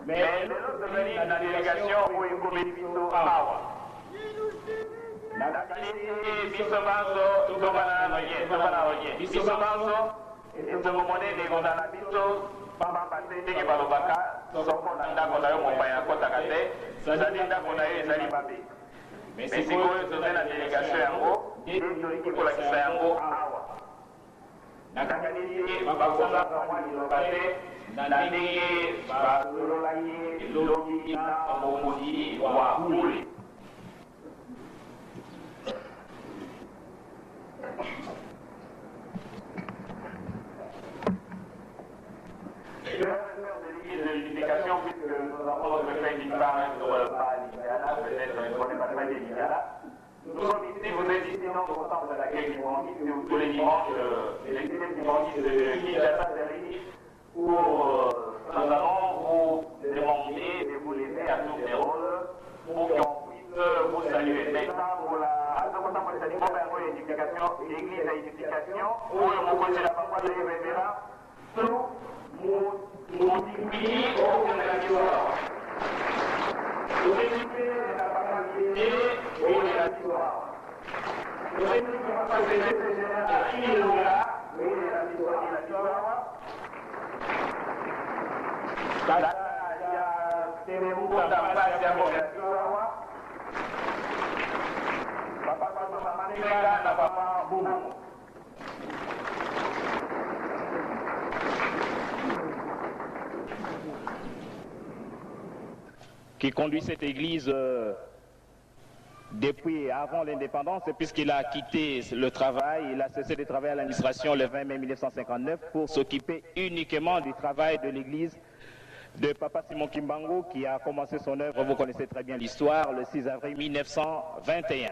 Mais l'autre devenir la délégation où il faut biso awa. Biso banzo, tobana oye. Biso banzo, ezomone negondana biso, pamba pate ndenge balobaka, soko na ndako na yo mopaya akotaka te, ezali ndako na yo ezali mabe. Mais sikoyo toze na délégation yango, tolingi kolakisa yango awa. Nakakanisi bakozaka mwa liloba te, na ndenge basolola ye elobi na bomoi wa kule. Je vais faire de l'église de l'unification puisque nous avons notre frère qui parle pas l'Igala, peut-être qu'on ne connaît pas très bien l'Igala. Nous sommes ici, vous êtes ici non au temple de l'accueil du Dimanche, tous les dimanches, l'église Dimanche de Kinshasa où nous allons vous demander de vous laisser à tous les rôles pour qu'on puisse vous saluer. Maintenant, pour la l'église à édification, où on continue la parole de l'Événement, tout multiplie au Canada. Vous équipez la parentalité au Canada. Vous équipez la parentalité générale qui est là, oui, la victoire. Qui conduit cette église depuis avant l'indépendance, puisqu'il a quitté le travail, il a cessé de travailler à l'administration le 20 mai 1959 pour s'occuper uniquement du travail de l'église de Papa Simon Kimbangu, qui a commencé son œuvre, vous connaissez très bien l'histoire, le 6 avril 1921.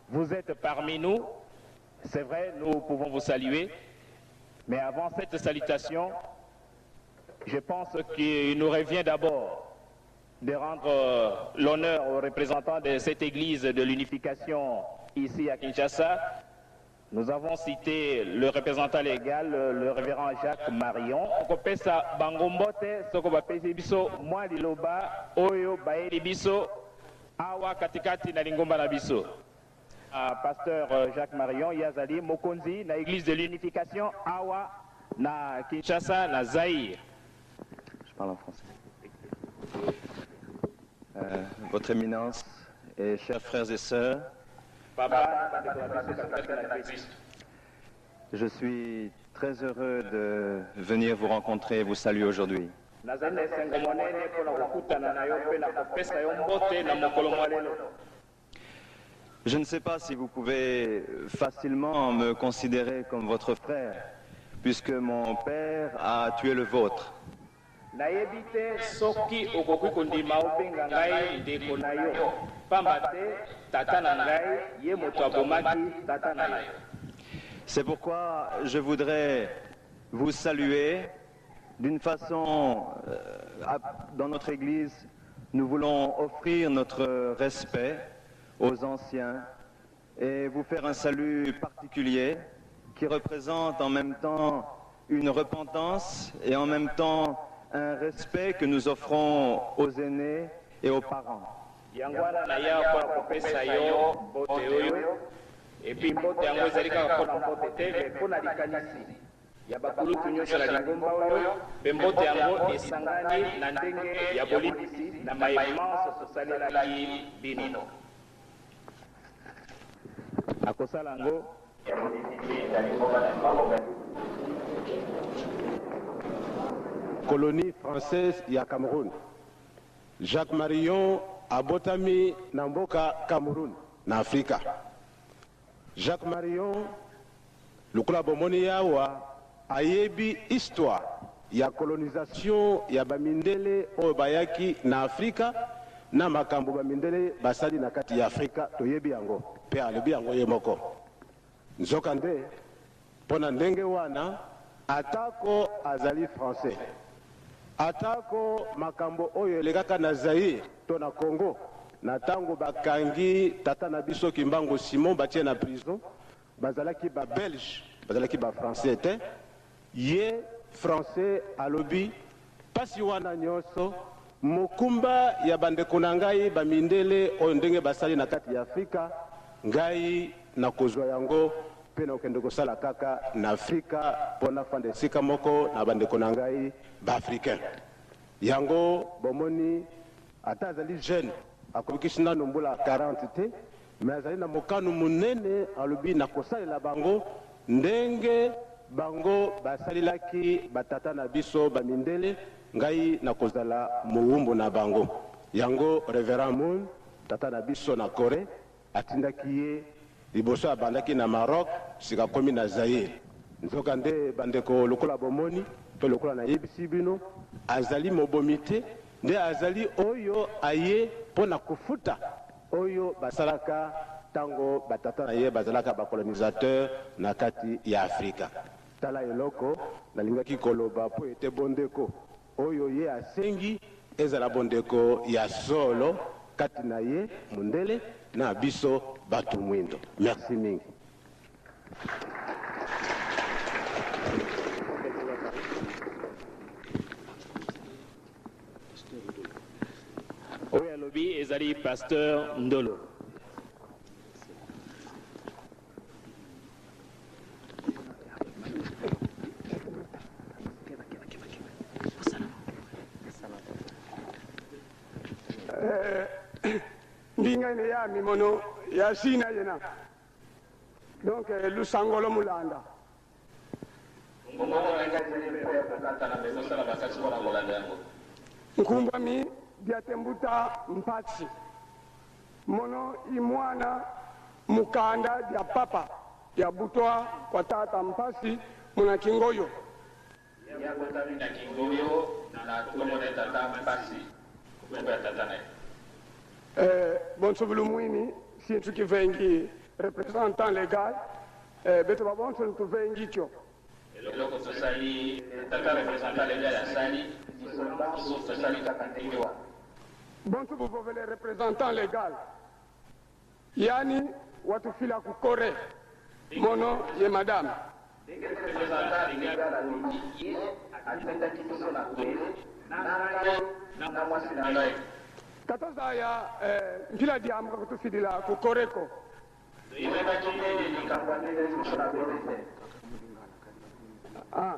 Vous êtes parmi nous, c'est vrai, nous pouvons vous saluer, mais avant cette salutation, je pense qu'il nous revient d'abord de rendre l'honneur aux représentants de cette église de l'unification ici à Kinshasa. Nous avons cité le représentant légal, le révérend Jacques Marion. Okopesa bangombote soko pesi biso mwa liloba oyo baeli biso awa katikati na lingomba na biso. Pasteur Jacques Marion yazali mokonzi na église de l'unification awa na Kinshasa na Zaïre. Je parle en français. Votre Éminence et chers frères et sœurs, je suis très heureux de venir vous rencontrer et vous saluer aujourd'hui. Je ne sais pas si vous pouvez facilement me considérer comme votre frère, puisque mon père a tué le vôtre. C'est pourquoi je voudrais vous saluer d'une façon, dans notre église, nous voulons offrir notre respect aux anciens et vous faire un salut particulier qui représente en même temps une repentance et en même temps un respect que nous offrons aux aînés et aux parents. ya bakulutu nyonso na lingomba oyo mpe mbote yango esangani na ndenge ya bolimbisi na mayema nyonso tosalelaki bino. Akosala yango ya bolimbisi na lingomba na lingomba. Colonie française ya Cameroun. Jacques Marion abotami na mboka Cameroun na Afrika. Jacques Marion lokola bomoni yawa ayebi histoire ya colonisation ya bamindele oyo bayaki na Afrika na makambo bamindele basali na kati ya Afrika toyebi yango pe alobi yango ye moko. Nzoka nde pona ndenge wana atako azali français, atako makambo oyo elekaka na Zaïre to na Congo na tango bakangi tata na biso Kimbangu Simon batie na prison, bazalaki ba Belge, bazalaki ba français te, ye français alobi pasi wana nyonso mokumba ya bandeko na ngai bamindele oyo ndenge basali na kati ya Afrika ngai na kozwa yango pe na okende kosala kaka na Afrika pona fande sika moko na bandeko na ngai ba africain. Yango bomoni ata azali jeune akomikisi nano mbula 40 te, mais azali na mokano munene alobi na kosalela bango ndenge bango basalilaki batata na biso bamindele ngai na kozala muumbu na bango. Yango Reverend Moon tata na biso na Corée atindaki ye liboso abandaki na Maroc sika komi na Zaïre. Nzoka nde bandeko lokola bomoni to lokola na yebisi bino azali mobomi te, nde azali oyo aye pona kufuta oyo basalaka tango batata na ye bazalaka bakolonisateur na kati ya Afrika. Tala eloko nalingaki koloba po ete bondeko oyo ye asengi ezala bondeko ya solo kati na ye mundele na biso batu mwindo. Merci mingi. Oyo alobi ezali Pasteur Ndolo. Ndinga ne ya mimono ya sina yena donc lusangolo mulanda nkumbwa mi byatembuta mpatsi mono imwana mukanda bya papa ya butwa kwa tata mpasi muna kingoyo Ya kotami na kingoyo na tukomone tata mpasi kubeba tata na Bonsoubulu Mouini, si tu qui vengi représentant légal, beto babonso tu vengi tio. Eloko tosali tata représentant légal ya sali, so tosali kakantewa. Bonsoubulu pour les représentants légal. Yani watu fila ku kore. Mono ye madame. Représentant légal la liki, atenda kiso na kwele, na mwasi na ngai. Katoza ya mpila diamu kakutufidila kukoreko. Ah,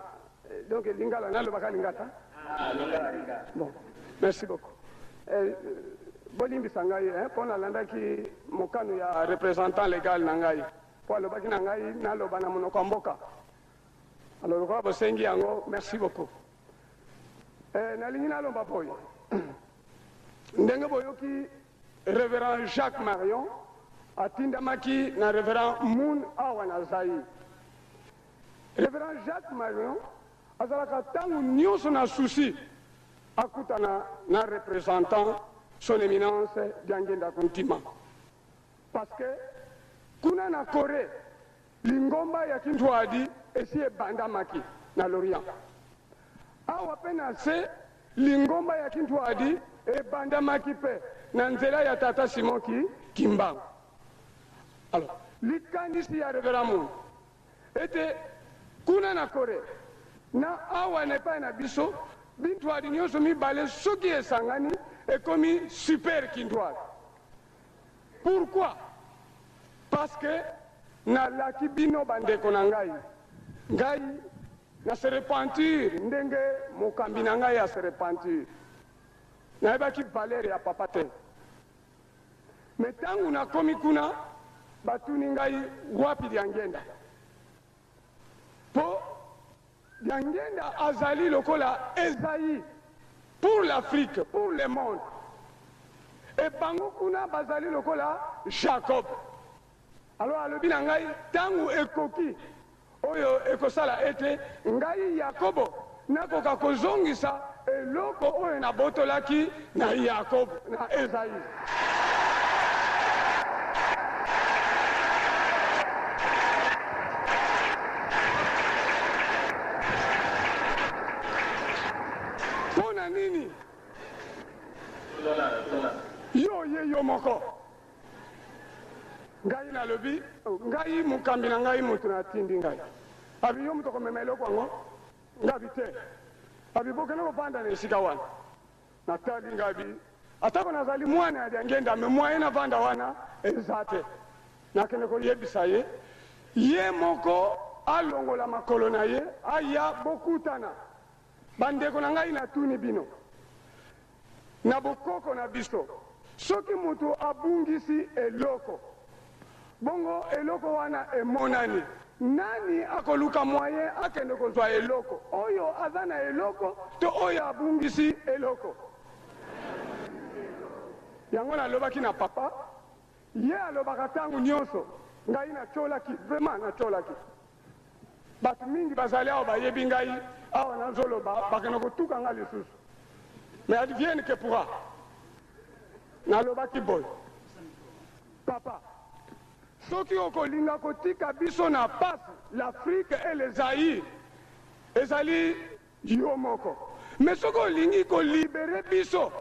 donc lingala nalo baka lingata? Ah, lingala. Bon, merci beaucoup. Bolimbi sangai, pona landaki mokanu ya représentant légal nangai. Po alobaki nangai nalo bana monoko mboka. Alors kwa bosengi yango, merci beaucoup. Nalingi nalo mbapoyo. Ndenge boyoki Révérend Jacques Marion atindamaki na Révérend Moon awa na Zaïre. Révérend Jacques Marion azalaka tangu nyonso na souci akutana na représentant son éminence Diangenda Kuntima. Parce que kuna na Corée lingomba ya Kintwadi esi ebandamaki na l'Orient. Awa pena se lingomba ya Kintwadi ebandamaki pe na nzela ya tata Simon Kimbangu. Alors, likanisi ya Révérend Moon ete kuna na Corée na awa nepa na biso bintwadi nyonso mibale soki esangani ekomi super Kintwadi. Pourquoi? Parce que nalaki bino bandeko na ngai na se repentir ndenge mokambi na ngai ya se repentir nayebaki valere ya papa te me ntango nakomi kuna batuni ngai wapi Diangenda mpo Diangenda azali lokola Esaïe pour l'Afrique, pour le monde. Et bango kuna bazali lokola Jacob. Alors alobi na ngai tangu ekoki oyo ekosala ete ngai Yakobo nakoka kozongisa eloko oyo nabotolaki na Yakob na Esaïe. Pona nini? Yo ye yo moko. Ngai na lobi, ngai mukambi na ngai mutu na tindi ngai. Abi yo mutu komema eloko ngo, ngabi te. Abi bokena kopanda na esika wana. Natali ngabi, atako nazali mwana ya Diangenda, me mwana na vanda wana ezate. Nakene ko yebisa ye, ye moko alongola makolo na ye, aya bokutana. Bandeko na ngai na tuni bino. Na bokoko na biso. Soki mutu abungisi eloko. Bongo eloko wana emonani. Nani akoluka moyen akende kozwa eloko. Oyo azana eloko to oyo abungisi eloko. Yango na lobaki na papa. Ye alobaka tangu nyonso. Ngai na cholaki, vraiment na cholaki. Batu mingi bazali awa bayebi ngai awa nazoloba bakena kotuka nga lisusu. Mais advienne que pourra. Nalobaki boy. Papa, soki okolinga kotika biso na pasi l'Afrique et les Zaïre ezali yo moko. Mais soki olingi ko libérer biso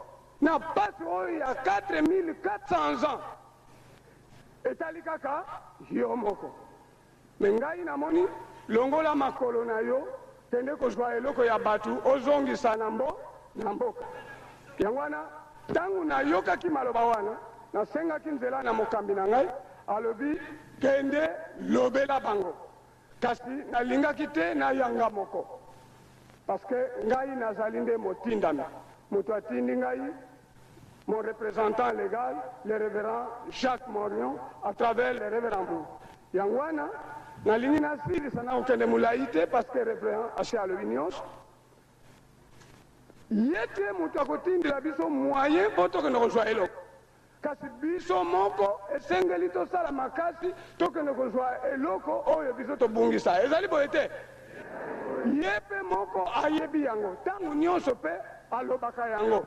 na pasi oyo ya 4400 ans etali kaka yo moko. Mais ngai namoni longola makolo na yo kende kozwa eloko ya batu ozongisa na mboka. Yango wana tangu nayokaki maloba wana nasengaki nzela na mokambi na ngai alobi kende lobela bango kasi nalingaki te na yanga moko parce que ngai nazali nde motindami moto atindi ngai mon représentant légal le révérend Jacques Morion à travers le révérend Mbou. Yango wana nalingi nasilisa na kokende molai te parce que révérend ache alobi nyonso yete mutu akotindela biso moyen po tokende kozwa eloko kasi biso moko esengeli tosala makasi tokende kozwa eloko oyo biso tobungisa ezali boye te ye mpe moko ayebi yango ntango nyonso mpe alobaka yango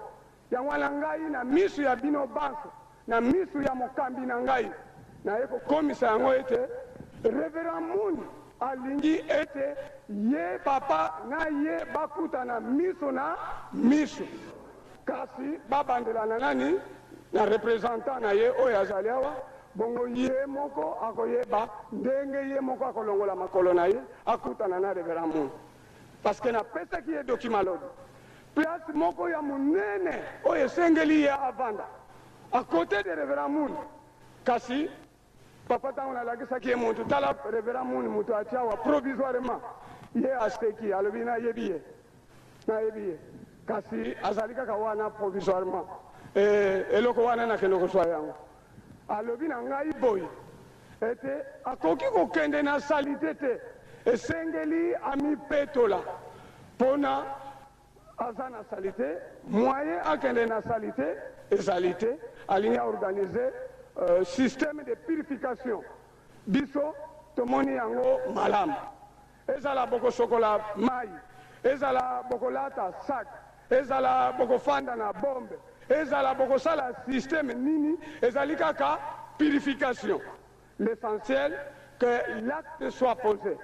yango wana ngai na misu ya bino banso na misu ya mokambi na ngai naye kokomisa yango ete révérend Muni alingi ete ye papa na ye bakutana miso na miso kasi babandela na nani na représentant na ye oyo azali awa bongo ye moko akoyeba ndenge ye moko akolongola makolo na ye akutana na révérend Muni parce que napesaki ye document lodi place moko ya monene oyo esengeli ye avanda à côté de révérend Muni kasi papa tango nalakisaki ye mutu tala révérend Muni mutu atia awa provisoirement ye asteki alobi nayebi ye kasi azali kaka wana provisoirement eloko wana nakende kozwa yango alobi na ngai boye ete akoki kokende na salite te esengeli amipetola mpona aza na salite moyen akende na salite ezali te alingi aorganize système de purification biso tomoni yango malamu ezala bokosokola mai ezala bokolata sac ezala bokofanda na bombe ezala bokosala système nini ezali kaka purification l'essentiel que l'acte soit posé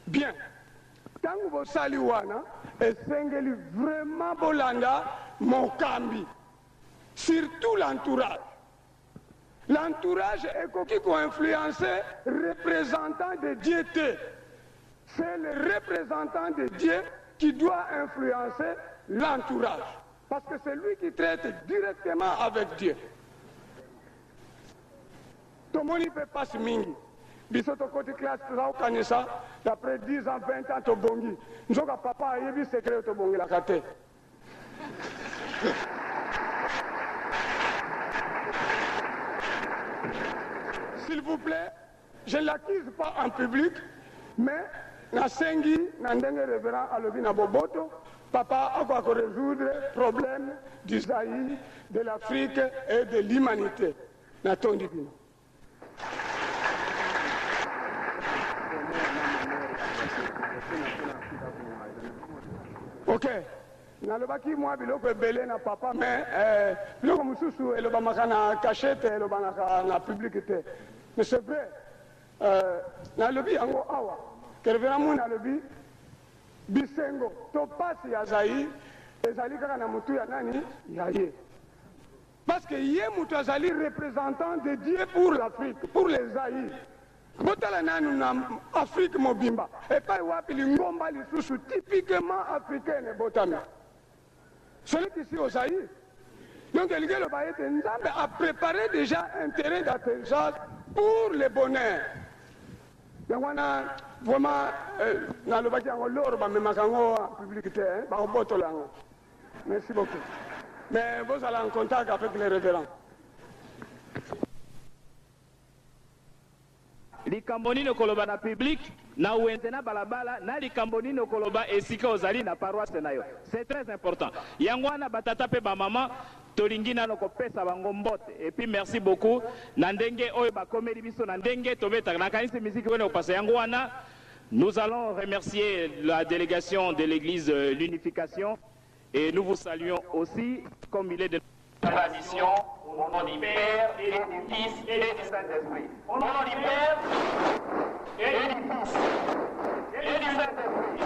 bien tango bosali wana esengeli vraiment bolanda mokambi surtout l'entourage. L'entourage est qui influencer représentant de Dieu. C'est le représentant de Dieu qui doit influencer l'entourage. Parce que c'est lui qui traite directement avec Dieu. Tomoni peut pas mingi. biso tokoti classe tozakokanisa d'après 10 ans 20 ans tobongi nzoka papa ayebi secret tobongelaka te. S'il vous plaît, je ne l'accuse pas en public, mais nasengi na ndenge révérend alobi na boboto papa akoka résoudre problème du Zaïre, de l'Afrique et de l'humanité. Natondi bino. Ok. Nalobaki mwa biloko ebele na papa mais biloko mosusu elobamaka na cachette elobamaka na public te. Mais c'est vrai. Nalobi yango awa. Kervera mu nalobi bisengo to pasi ya Zaïre ezali kaka na mutu ya nani ya ye. Parce que ye mutu azali représentant de Dieu pour l'Afrique, pour les Zaïre. Botala nanu na Afrique mobimba. Et pas wapi lingomba lisusu typiquement africaine botami. Celui qui est au Zaïre. Donc le Baït Nzambe a préparé déjà un terrain d'atterrissage pour le bonheur. Donc on a vraiment dans le bâtiment l'or ba memakango en publicité ba botolango. Merci beaucoup. Mais vous allez en contact avec les révérends. likambo nini okoloba na public na wenze na balabala na likambo nini okoloba esika ozali na paroisse na yo, c'est très important. Yango wana batata pe ba mama tolingi nano kopesa bango mbote. Et puis merci beaucoup na ndenge oyo bakomeli biso na ndenge tobeta na kanisi musique wena opasa yango wana. Nous allons remercier la délégation de l'église l'Unification et nous vous saluons aussi comme il est de tradition, au nom du Père et du Fils et du Saint-Esprit. Au nom du Père et du Fils et du Saint-Esprit.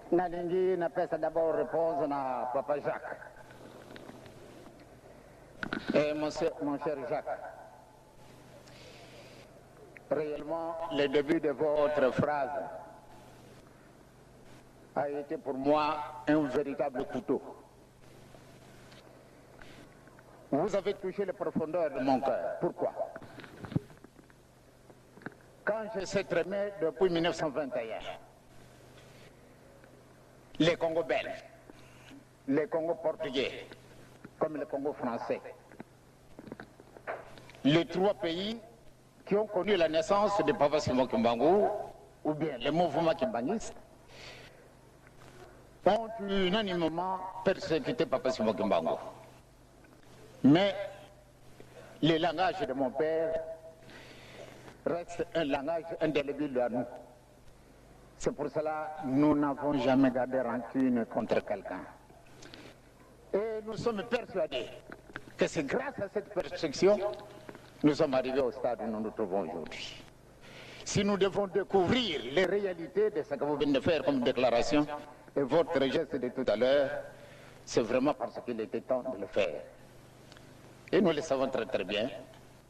Nalingi na pesa d'abord répondre à Papa Jacques. Et mon cher Jacques, réellement le début de votre phrase a été pour moi un véritable couteau. Vous avez touché les profondeurs de mon cœur. Pourquoi? Quand je sais très bien depuis 1921, les Congos belges, les Congos portugais, comme le Congo français, les trois pays qui ont connu la naissance de Papa Simon Kimbangu, ou bien le mouvement kimbanguiste, ont unanimement persécuté Papa Simon Kimbangu. Mais le langage de mon père reste un langage indélébile à nous. C'est pour cela que nous n'avons jamais gardé rancune contre quelqu'un. Et nous sommes persuadés que c'est grâce à cette persécution nous sommes arrivés au stade où nous nous trouvons aujourd'hui. Si nous devons découvrir les réalités de ce que vous venez de faire comme déclaration et votre geste de tout à l'heure, c'est vraiment parce qu'il était temps de le faire. Et nous le savons très très bien,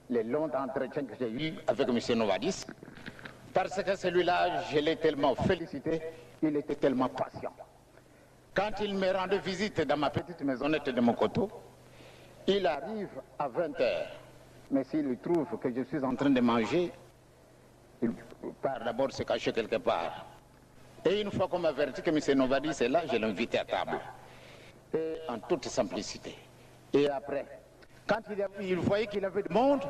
les longs entretiens que j'ai eus avec M. Novadis, parce que celui-là, je l'ai tellement félicité, il était tellement patient. Quand il me rendait visite dans ma petite maisonnette de Mokoto, il arrive à 20h. Mais s'il trouve que je suis en train de manger, il part d'abord se cacher quelque part. Et une fois qu'on m'a averti que M. Novadis est là, je l'ai invité à table. Et en toute simplicité. Et après, quand il voyait qu'il avait du monde,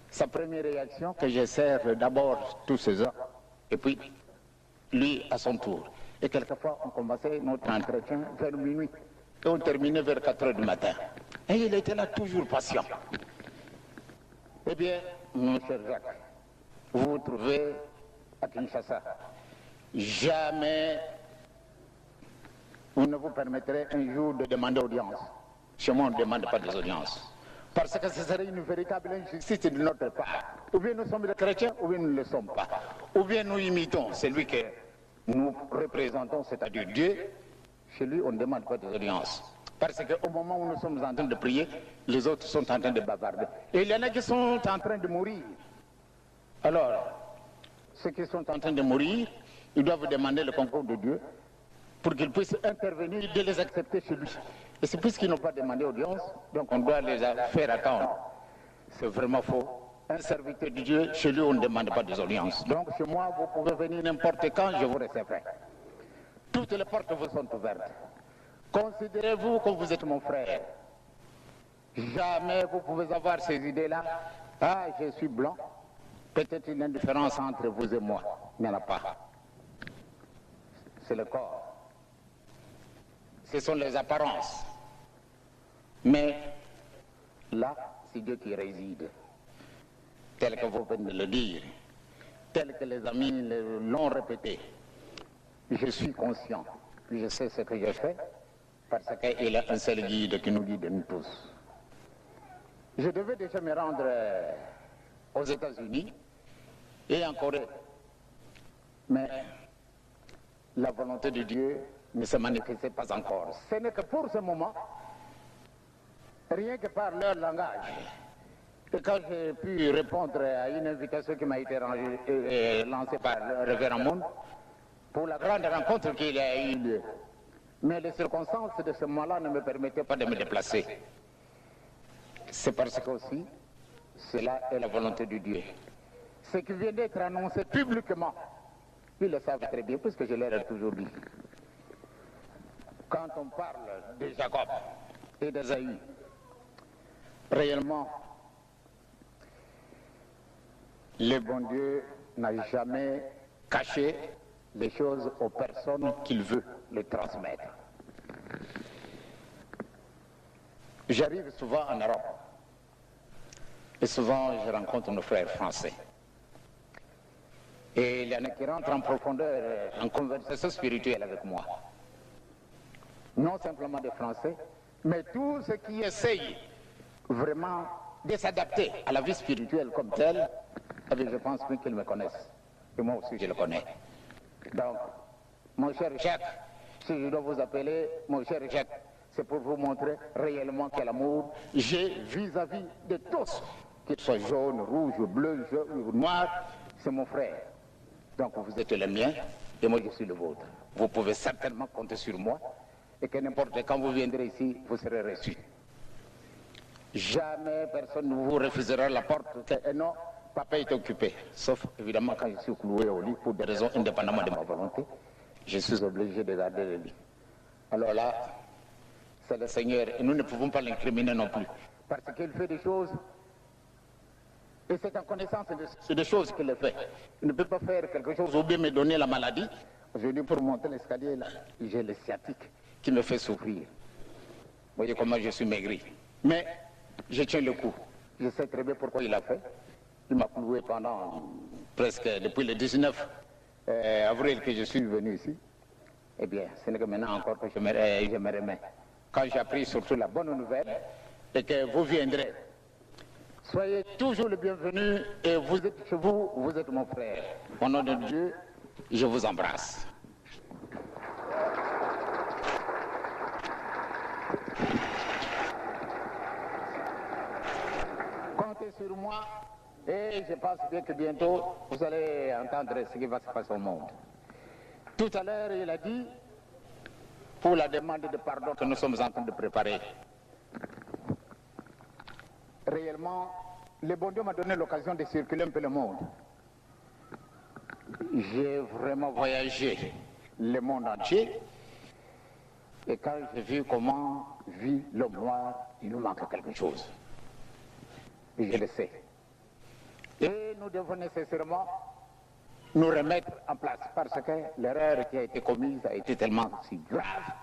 sa première réaction, que je sers d'abord tous ces gens, et puis lui à son tour. Et quelquefois, on commençait notre entretien vers minuit, et on terminait vers 4h du matin. Et il était là toujours patient. Eh bien, mon cher Jacques, vous vous trouvez à Kinshasa. Jamais vous ne vous permettrez un jour de demander audience. Chez moi, on ne demande pas des audiences. Parce que ce serait une véritable injustice de notre part. Ou bien nous sommes des chrétiens, ou bien nous ne le sommes pas. Ou bien nous imitons celui que nous représentons, c'est-à-dire Dieu. Chez lui, on ne demande pas des audiences. Parce qu'au moment où nous sommes en train de prier, les autres sont en train de bavarder. Et il y en a qui sont en train de mourir. Alors, ceux qui sont en train de mourir, ils doivent demander le concours de Dieu pour qu'il puisse intervenir et de les accepter chez lui. Et c'est puisqu'ils n'ont pas demandé audience, donc on doit les faire attendre. C'est vraiment faux. Un serviteur de Dieu, chez lui, on ne demande pas des audiences. Donc chez moi, vous pouvez venir n'importe quand, je vous recevrai. Toutes les portes vous sont ouvertes. Considérez-vous que vous êtes mon frère. Jamais vous pouvez avoir ces idées-là. Ah, je suis blanc. Peut-être une indifférence entre vous et moi. Il n'y en a pas. C'est le corps. Ce sont les apparences. Mais là, c'est Dieu qui réside. Tel que vous venez de le dire. Tel que les amis l'ont répété. Je suis conscient. Je sais ce que je fais. Parce qu'il y a un seul guide qui nous guide nous tous. Je devais déjà me rendre aux États-Unis et en Corée. Mais la volonté de Dieu ne se manifestait pas encore. Ce n'est que pour ce moment, rien que par leur langage. Et quand j'ai pu répondre à une invitation qui m'a été lancée par le révérend Monde, pour la grande rencontre qu'il a eu lieu. Mais les circonstances de ce moment-là ne me permettaient pas de me déplacer. C'est parce que aussi, cela est la volonté de Dieu. Ce qui vient d'être annoncé publiquement, ils le savent très bien, puisque je leur ai toujours dit. Quand on parle de Jacob et d'Ésaü, réellement, le bon Dieu n'a jamais caché les choses aux personnes qu'il veut les transmettre. J'arrive souvent en Europe et souvent je rencontre nos frères français. Et il y en a qui rentrent en profondeur en conversation spirituelle avec moi. Non simplement des Français, mais tous ceux qui essayent vraiment de s'adapter à la vie spirituelle comme telle, je pense qu'ils me connaissent. Et moi aussi je le connais. Donc, mon cher Jacques, si je dois vous appeler mon cher Jacques, c'est pour vous montrer réellement quel amour j'ai vis-à-vis de tous, qu'ils soient jaunes, rouges, bleus, noirs, c'est mon frère. Donc vous êtes le mien et moi je suis le vôtre. Vous pouvez certainement compter sur moi et que n'importe quand vous viendrez ici, vous serez reçus. Jamais personne ne vous refusera la porte et non, papa est occupé. Sauf évidemment quand je suis cloué au lit pour des raisons indépendamment de ma volonté, je suis obligé de garder le lit. Alors là, c'est le Seigneur et nous ne pouvons pas l'incriminer non plus. Parce qu'il fait des choses et c'est en connaissance des choses qu'il le fait. Il ne peut pas faire quelque chose ou bien me donner la maladie. Aujourd'hui, pour monter l'escalier, là, j'ai le sciatique qui me fait souffrir. Vous voyez comment je suis maigri. Mais je tiens le coup. Je sais très bien pourquoi il a fait. Il m'a cloué pendant presque depuis le 19 avril que je suis venu ici. Eh bien, ce n'est que maintenant encore que je me remets. Quand j'ai appris surtout la bonne nouvelle et que vous viendrez Soyez toujours le bienvenu et vous êtes chez vous, vous êtes mon frère. Au nom de Dieu, je vous embrasse. Comptez sur moi et je pense bien que bientôt vous allez entendre ce qui va se passer au monde. Tout à l'heure, il a dit, pour la demande de pardon que nous sommes en train de préparer. Réellement, le bon Dieu m'a donné l'occasion de circuler un peu le monde. J'ai vraiment voyagé le monde entier. Et quand j'ai vu comment vit l'homme noir, il nous manque quelque chose. Et je le sais. Et nous devons nécessairement nous remettre en place parce que l'erreur qui a été commise a été tellement si grave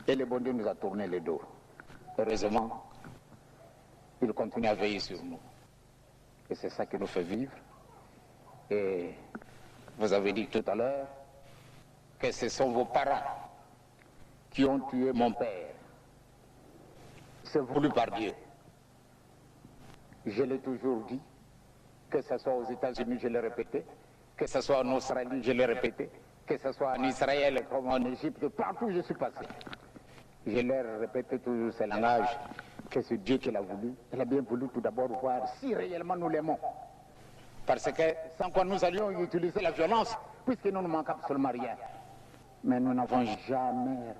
et le bon Dieu nous a tourné le dos. Heureusement, il continue à veiller sur nous. Et c'est ça qui nous fait vivre. Et vous avez dit tout à l'heure que ce sont vos parents qui ont tué mon père. C'est voulu par Dieu. Je l'ai toujours dit, que ce soit aux États-Unis, je l'ai répété, que ce soit en Australie, je l'ai répété, que ce soit en Israël comme en Égypte, partout où je suis passé. Je leur répète toujours ce langage, que c'est Dieu qui l'a voulu. Il a bien voulu tout d'abord voir si réellement nous l'aimons. Parce que sans quoi nous allions utiliser la violence, puisque nous ne manquons absolument rien. Mais nous n'avons jamais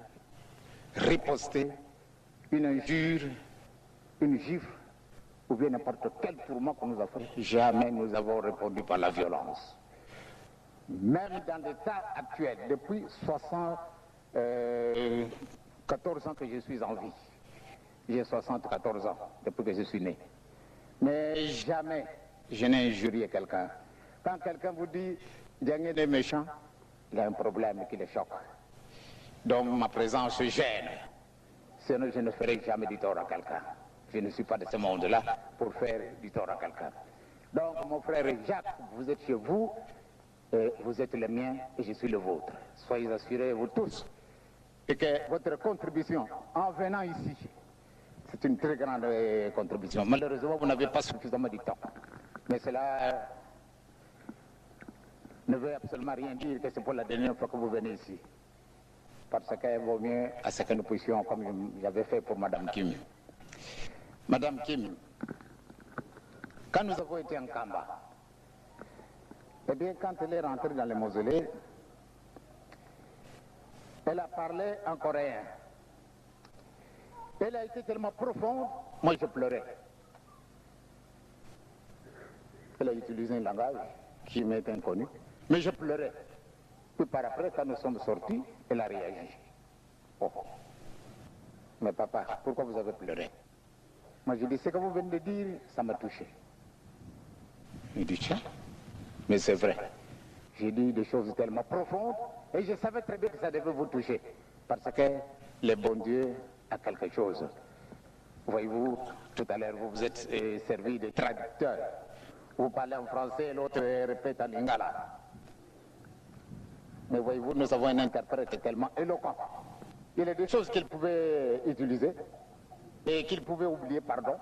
riposté une injure, une gifle, ou bien n'importe quel tourment qu'on nous a fait. Jamais nous avons répondu par la violence. Même dans l'état actuel, depuis 14 ans que je suis en vie. J'ai 74 ans depuis que je suis né. Mais jamais je n'ai injurié quelqu'un. Quand quelqu'un vous dit « Dieng est méchant », il y a un problème qui le choque. Donc ma présence gêne. Sinon je ne ferai jamais du tort à quelqu'un. Je ne suis pas de ce monde-là pour faire du tort à quelqu'un. Donc mon frère Jacques, vous êtes chez vous, vous êtes le mien et je suis le vôtre. Soyez assurés, vous tous, et que votre contribution en venant ici, c'est une très grande contribution. Malheureusement, vous n'avez pas suffisamment de temps. Mais cela ne veut absolument rien dire que c'est pour la dernière fois que vous venez ici. Parce qu'il vaut mieux à ce que nous puissions, comme j'avais fait pour Madame Kim. Madame Kim, quand nous avons été en Kamba, eh bien, quand elle est rentrée dans le mausolée, elle a parlé en coréen. Elle a été tellement profonde, moi je pleurais. Elle a utilisé un langage qui m'est inconnu, mais je pleurais. Puis par après, quand nous sommes sortis, elle a réagi. Oh. Mais papa, pourquoi vous avez pleuré? Moi je dis, ce que vous venez de dire, ça m'a touché. Il dit, tiens, mais c'est vrai. J'ai dit des choses tellement profondes, et je savais très bien que ça devait vous toucher. Parce que le bon Dieu a quelque chose. Voyez-vous, tout à l'heure, vous vous êtes servi de traducteur. Vous parlez en français, l'autre répète en lingala. Mais voyez-vous, nous avons un interprète tellement éloquent. Il y a des choses qu'il pouvait utiliser, et qu'il pouvait oublier, pardon,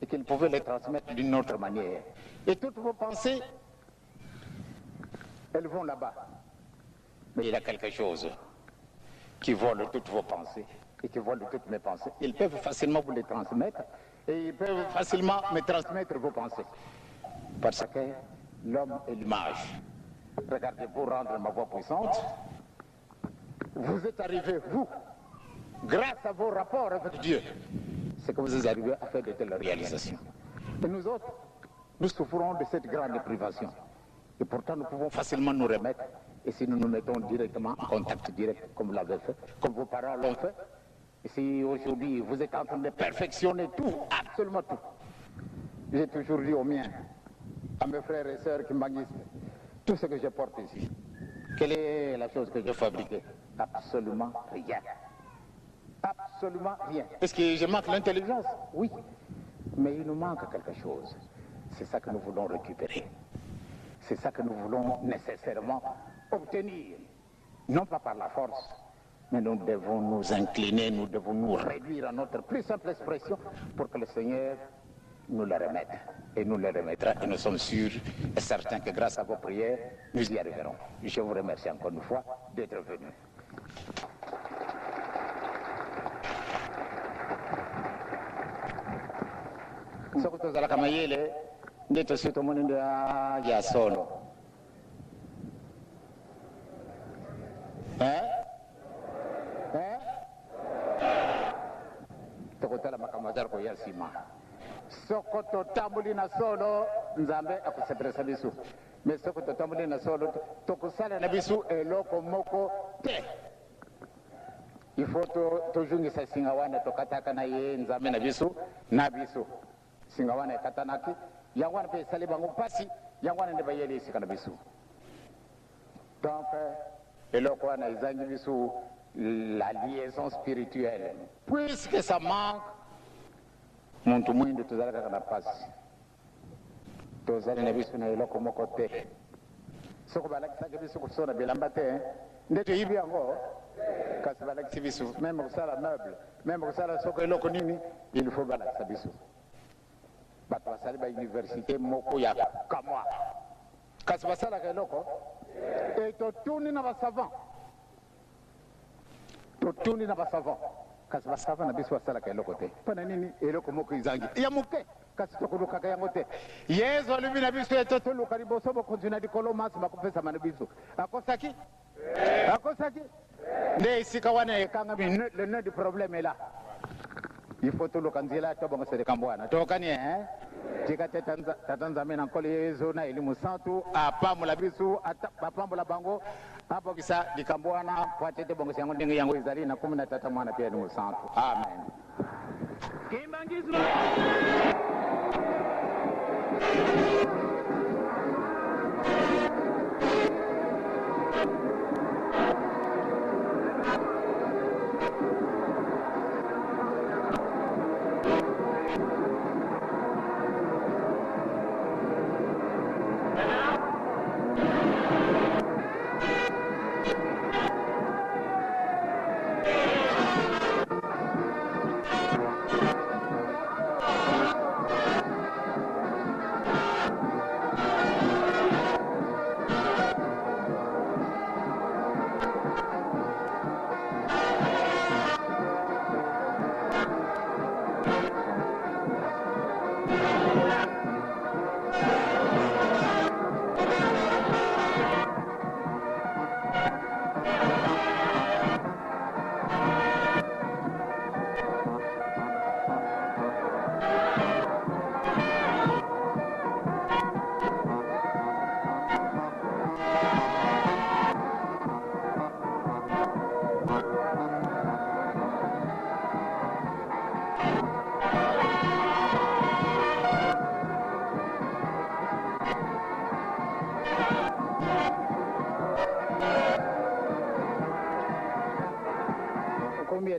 et qu'il pouvait les transmettre d'une autre manière. Et toutes vos pensées, elles vont là-bas. Mais il y a quelque chose qui vole toutes vos pensées et qui vole toutes mes pensées. Ils peuvent facilement vous les transmettre et ils peuvent facilement me transmettre vos pensées. Parce que l'homme est l'image. Regardez, pour rendre ma voix puissante, vous êtes arrivés, vous, grâce à vos rapports avec Dieu, c'est que vous êtes arrivés à faire de telles réalisations. Et nous autres, nous souffrons de cette grande privation. Et pourtant, nous pouvons facilement nous remettre. Et si nous nous mettons directement en contact direct, comme vous l'avez fait, comme vos parents l'ont fait, et si aujourd'hui vous êtes en train de perfectionner tout, absolument tout. J'ai toujours dit aux miens, à mes frères et sœurs qui m'aguisent, tout ce que je porte ici, quelle est la chose que je fabrique? Absolument rien. Absolument rien. Est-ce que je manque l'intelligence? Oui. Mais il nous manque quelque chose. C'est ça que nous voulons récupérer. C'est ça que nous voulons nécessairement obtenir. Non pas par la force, mais nous devons nous incliner, nous devons nous réduire à notre plus simple expression pour que le Seigneur nous le remettre. Et nous le remettrons. Et nous sommes sûrs et certains que grâce à vos prières, nous y arriverons. Je vous remercie encore une fois d'être venus. Sokoto zala kama yele ndeto sito mwenendo ya solo. Tokotala makamazara ko yasima. Sokoto tambuli na solo nzambe akuseperesa bisu. Me sokoto tambuli na solo tokusala na bisu eloko moko te. Ifoto tojungisa singawana tokataka na ye nzambe na bisu na bisu. Singawana katanaki yangwana pe saliba ngopasi yangwana ne bayele isika na bisu. Donc eloko wana izangi bisu la liaison spirituelle. Puisque ça manque, muntu mwindu tuzalaka kana pasi. Tuzali na bisu na eloko moko te. Soko balakisaka bisu kusona bilamba te. Ndeto hivi yango kasi balakisi bisu. Même kusala meuble, même kusala soko eloko nini, il faut balakisa bisu. Bato basali ba université moko ya kamwa. Kasi basala ka eloko et totuni na basavant. Totuni na basavant. Kasi basavant na biso basala ka eloko te. Pana nini eloko moko izangi. Ya muke kasi tokuluka ka yango te. Yesu alumi na biso etotuluka liboso bokonzina dikolo masi bakupesa mana biso. Akosaki? Akosaki? Nde isika wana ekanga le nœud du problème est là. Il faut tuluka nzila tobongo sede kambwana. Tokani tika tatanza mena nkoli yesu na elimu santu apamula bisu apamula bango hapo kisa likambwana kwa tete bongo yango ndenge yango izali na 13 mwana pia elimu santu. Amen. Kimbangizwa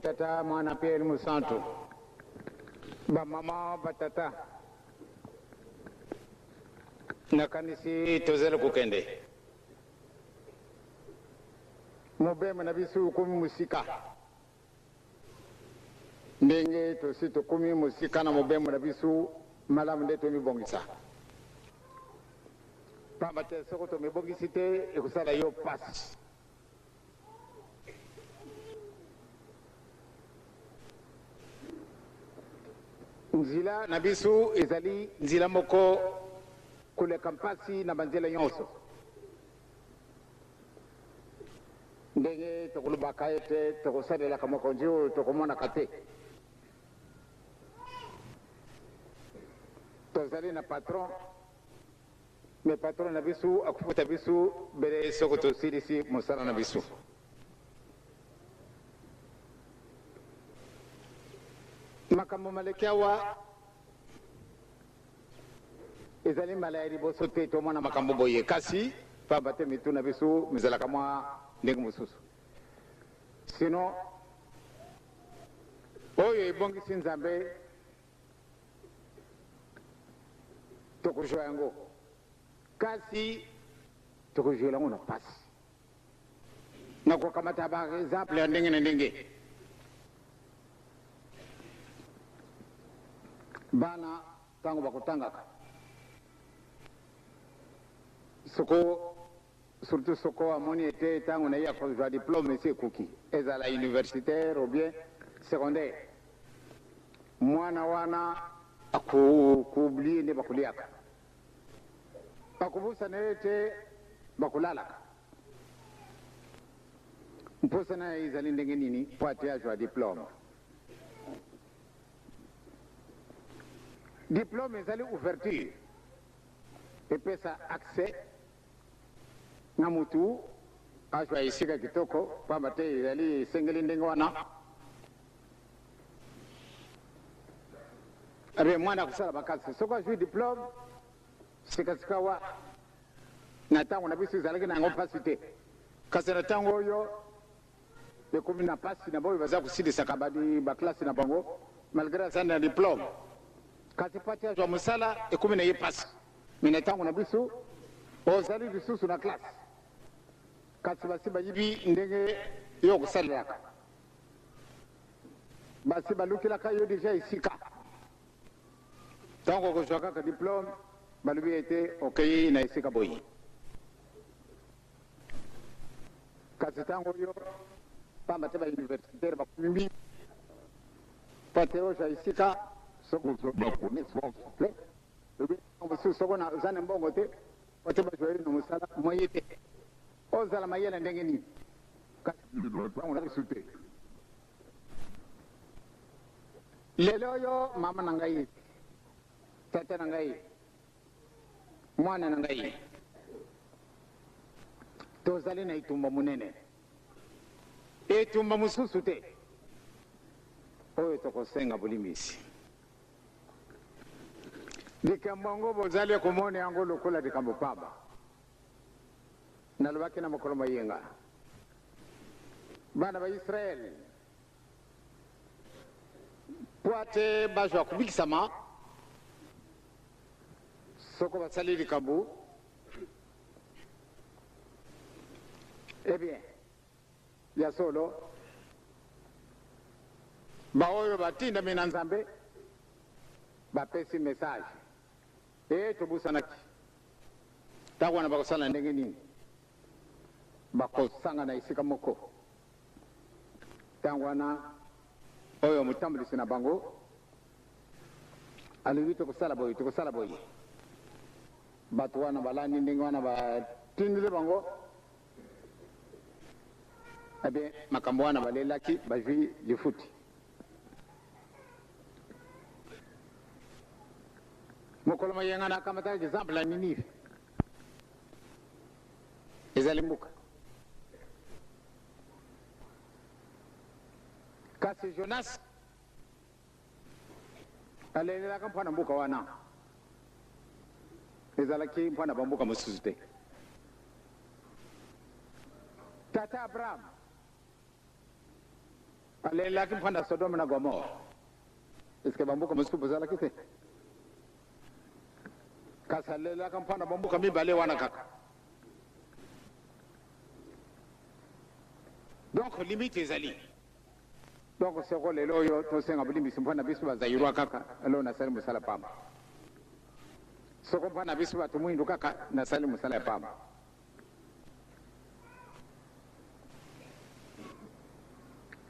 tata mwana pia elimu santu ba mama batata na kanisi tozele kukende mobema na bisu kumi musika ndenge tosito kumi musika na mobema na bisu malamu ndeto mibongisa pamba te sokoto mibongisi te ekusala yo pasi nzila na bisu ezali nzila moko kuleka mpasi na banzela nyonso ndenge tokulubaka ete tokusalelaka mokonzi oyo tokomonaka te tozali na patron me patron na bisu akufuta bisu bere soko tosilisi mosala na bisu makambo maleki awa ezali mbala ya liboso te tomona makambo boye kasi pamba te mitu na biso mizalaka mwa ndenge mosusu sino oyo ebongisi nzambe tokuzwa yango kasi tokuzwela yango na pasi nakokamata ba exemple ya ndenge na ndenge bana tango bakutangaka soko surtout soko amoni ete tango na ye akozwa diplôme esi ekoki ezala universitaire ou bien secondaire mwana wana akuublie nde bakuliaka bakubusana ete bakulalaka mposana ezali ndenge nini po ate azwa diplôme diplôme ezali ouverture epesa accès na mutu azwa esika kitoko pamba te ezali esengeli ndenge wana abe mwana akusala bakasi soko azwi diplôme sikasika wa na ntango na biso ezalaki nango mpasi te kasi na ntango oyo ekomi na mpasi na boyo baza kosilisaka baklase na bango malgré azali na diplôme kasi pati azwa mosala ekomi na ye mpasi me na ntango na biso ozali lisusu na klase kasi basi bayibi ndenge yo okusalelaka basi balukilaka yo deja esika ntango okozwa kaka diplôme balobi ete okei na esika boyi kasi ntango oyo pamba te bauniversitaire bakomi mingi po te ozwa esika mosusu soko oza na mbongo te po te bazwa yo na mosala moye te ozala mayele ndenge nini kasi te lelo oyo mama na ngai tata na ngai mwana na ngai tozali na itumba munene etumba mosusu te oyo tokosenga bolimbisi likambo yango bozali komona yango lokola likambo pamba nalobaki na mokolo mayenga bana ba Israel po ate bazwa kubikisama soko basali likambo bien ya solo baoyo batindami na nzambe bapesi message tobusanaki ntango wana bakosala ndenge nini bakosanga na esika moko ntango wana oyo motambulisi na bango alobi tokosala boye bato wana balandi ndenge wana batindile bango ebe makambo wana balelaki bazwi lifuti mokolo mayenga na kamataki exemple ya Ninive ezali mbuka kasi Jonas alelelaka mpona mbuka wana ezalaki mpona bambuka mosusu te tata Abraham alelelaki mpona Sodome na Gomora eske bambuka mosusu bozalaki te kasi alelelaka mpona bambuka mibale wana kaka donc limite ezali donc soko lelo oyo tosenga bolimbisi mpona biso bazayirwa kaka alo nasali mosala pamba soko mpona biso bato mwindu kaka nasali mosala ya pamba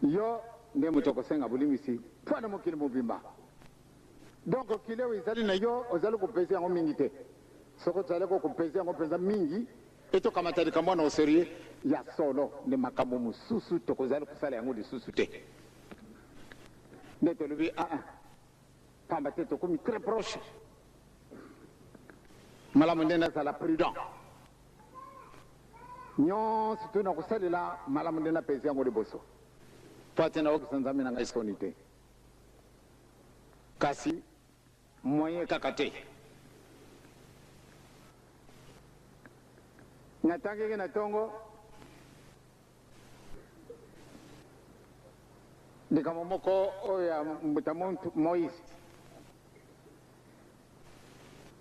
yo nde moto okosenga bolimbisi mpona mokili mobimba donc okili oyo ezali na yo ozali kopesa yango mingi te soko tozali kopesa yango mpenza mingi etokamata likambo wana oserie ya solo nde makambo mosusu tokozali kosala yango lisusu te nde tolobi pamba te tokomi très proche malamu nde nazala prudent nyonso to na kosalela malamu nde napesi yango liboso po ate naokisa nzambe na ngai soni te kasi moyen kaka te natangeki na ntongo likambo moko oyo ya mbuta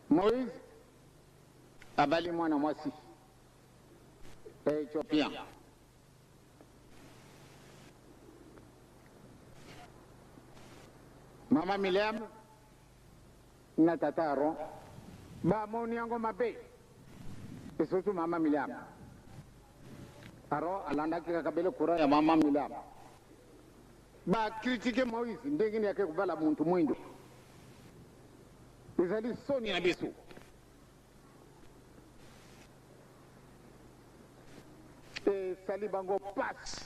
Moïse abali mwana mwasi Éthiopien mama Miriam na tata aron ba moni yango mabe et surtout mama Miriam aron alanda kika kabele kura ya mama Miriam ba critiquer Moïse ndenge ni yake kubala muntu mwindo ezali soni na biso e sali bango passe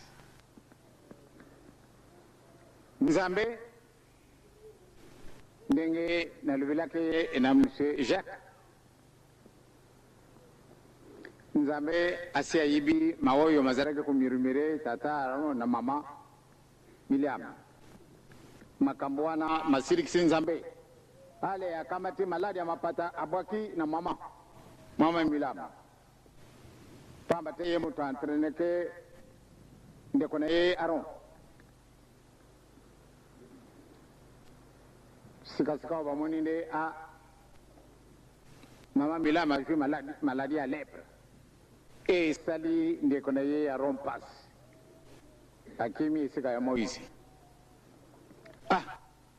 Nzambe ndenge nalobelaki na monsieur Jacques Nzambe asi ayibi mawoyo mazalaki kumirumire tata na mama Miriam makambo wana masirikisi Nzambe ale akamati maladi ya mapata abwaki na mama Miriam pamba te ye mutu entraîné ke ndeko na ye Aron sikasika bamoni nde a mama Miriam a joué maladie à lèpre et sali ndeko na ye Aron passe akimi esika ya Moïse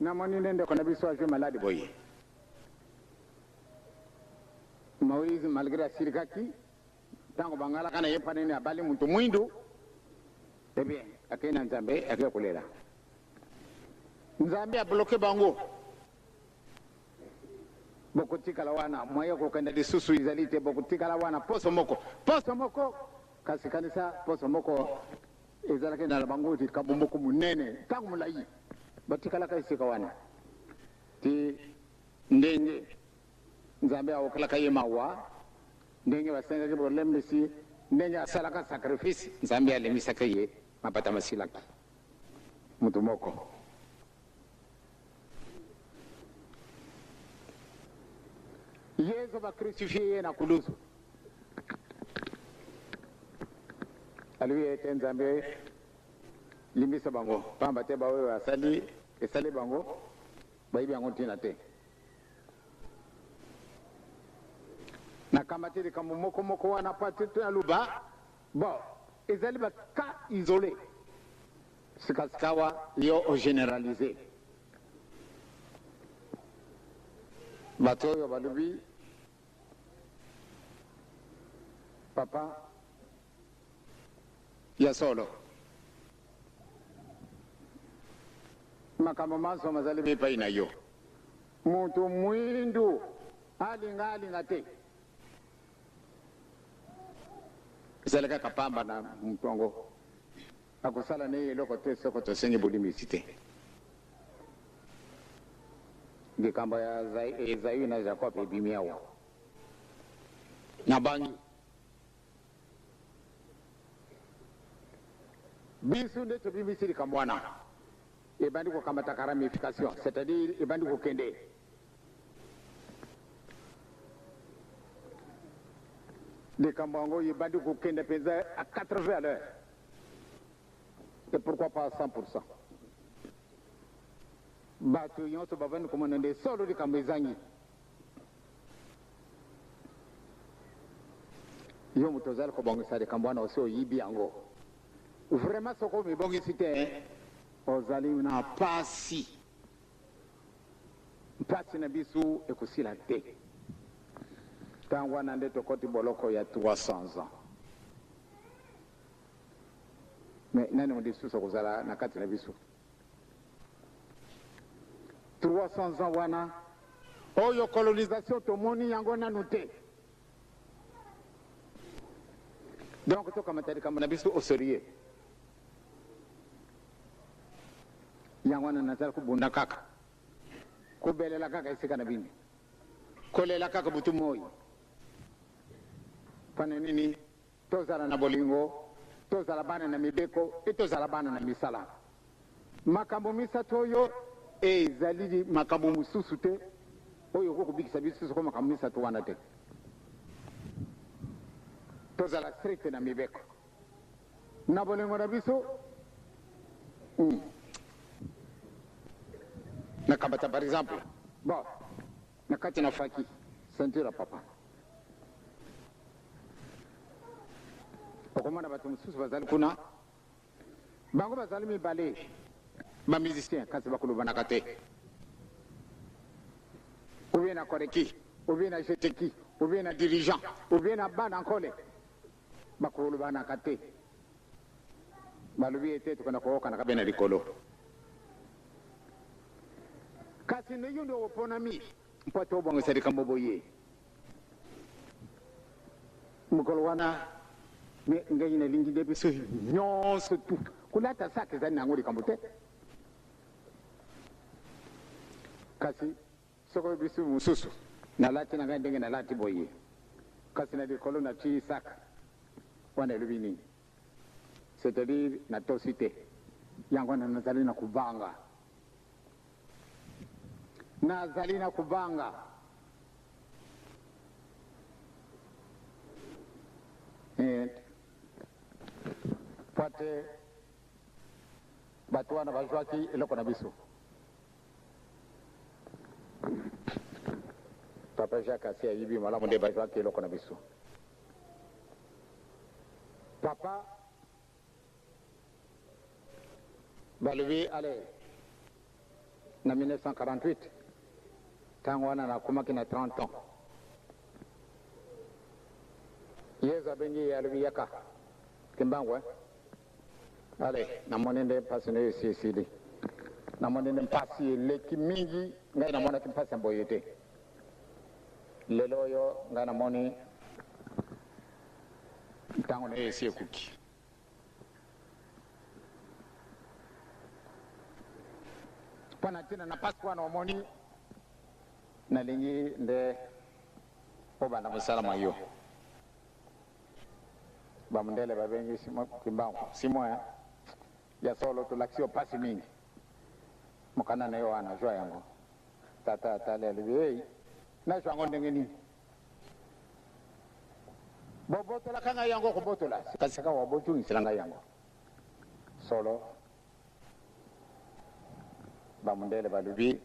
namoni nde ndeko na biso a joué maladie boye Moïse malgré asirikaki tango bangala kana ye panene abali muntu mwindu eh bien akena Nzambe akakulela Nzambe a bloqué bango bokotikala wana moye kokenda lisusu izalite bokotikala wana poso moko kasi kanisa poso moko ezalaki na bango ti kabomoko munene tango mulai batikala kaisika wana ti ndenge Nzambe awokala kaye mawa ndenge basengaki problème lesi ndenge asalaka sacrifice Nzambe alemisaka ye mapata masilaki mutu moko Yesu va crucifié na kulusu alui ete Nzambe limbisa bango pamba te baoyo esali bango bayibi yango ntina te na kamati likambo moko wana pati aluba bon ezali baka isolé sikasikawa yo ogénéralisé bato oyo balobi papa ya solo makambo manso mazali mipai na yo mutu mwindu alinga te ezalaka kapamba na mutongo akusala ne eloko te soko tosengi bolimisi te likambo ya Ezayu na Jacob ebimi awa na bangi biso nde tobimisi likambo wana ebandi kokamata ramification c'est-à-dire ebandi kokende likambo yango ebandi kokende mpenza à 80 à l'heure et pourquoi pas à 100%. Bato nyonso bavandi komona nde solo likambo ezangi yo moto ozali kobongisa likambo wana osi oyibi yango vraiment soko omibongisi te ozali na pasi na biso ekosila te ntango wana nde tokoti boloko ya 300 ans mais nani molisusu okozala na kati na biso 300 ans wana oyo colonisation tomoni yango nanu te donc tokamata likambo na biso osérieux yango wana nazali kubunda kaka kubelela kaka esika na bino kolela kaka butu moi pana nini tozala na bolingo tozala bana na mibeko e tozala bana na misala makambo misato oyo ezali makambo mususu te oyo kokubikisa biso soko makambo misato wana te tozala strict na mibeko na bolingo na biso nakambata par exemple bon nakati na faki ceinture ya papa okomona bato mosusu bazali kuna bango bazali mibale bamusicien kasi bakolobanaka te ou bien na koreki, ou bien na jeteki, ou bien na dirigeant, ou bien na bana nkole. Bakulu bana kate. Balubi ete tukana kuoka na kabena likolo. Kasi ne yundo wopona mi. Mpato bongo serika mboboye. Mukolo wana ngai na lingi de biso nyonso tu. Kulata sake za nanguri kambote. Kasi soko bisu mususu. Na lati na ngandenge na lati boye. Kasi na likolo na chi saka. Wana lubini. C'est-à-dire na tosite. Yango na nazali na kubanga. Nazali na kubanga. Pate batu wana bajwaki eloko na biso. Papa Jacques asi ayibi malamu nde bajwaki eloko na biso. Papa balobi ale na 1948 tango wana nakomaki na 30 ans yezu abengi alobi yaka kimbangu ale namoni nde mpasi nayo esi esili namoni nde mpasi eleki mingi ngai namonaki mpasi ya mboye te lelo oyo ngai namoni ntango nayo esi ekuki pana tina na pasi wana omoni nalingi nde obanda musalama yo bamundele babengi kimbangu simoya ya solo tulakisio pasi mingi mukana nayo wana jwa yango tata talele hey na jwango ndenge nini bobotola kanga yango kubotola sikasika wabotu ngisilanga yango solo bamundele balubi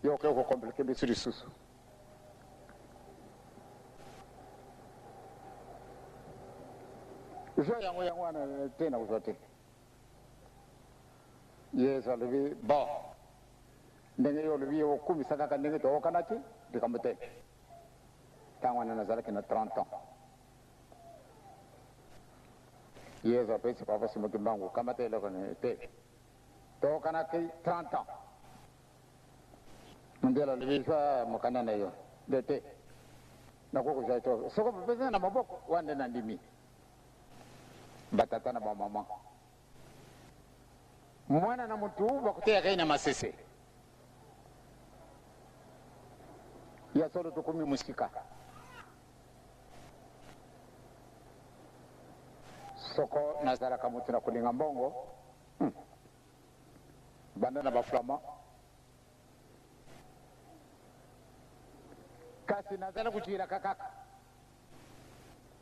yoke ko komplike bisu lisusu jwa yango wana tena uzote yesu alubi bo ndenge yo lubi okumisaka ka ndenge tookanaki likambo te ntango wana nazalaki na 30 ans yesu apesi papa Simon Kimbangu kama te eloko te tookanaki 30 ans ndela lubi jwa mokanda na yo de te nakokuzwa to soko bapesana na maboko wande na ndimi batata na bamama mwana na mutu bakuteya kai na masese ya solo tukumi musika soko nazala kamutu na kulinga mbongo banda na baflama kasi nazala kuchira kakaka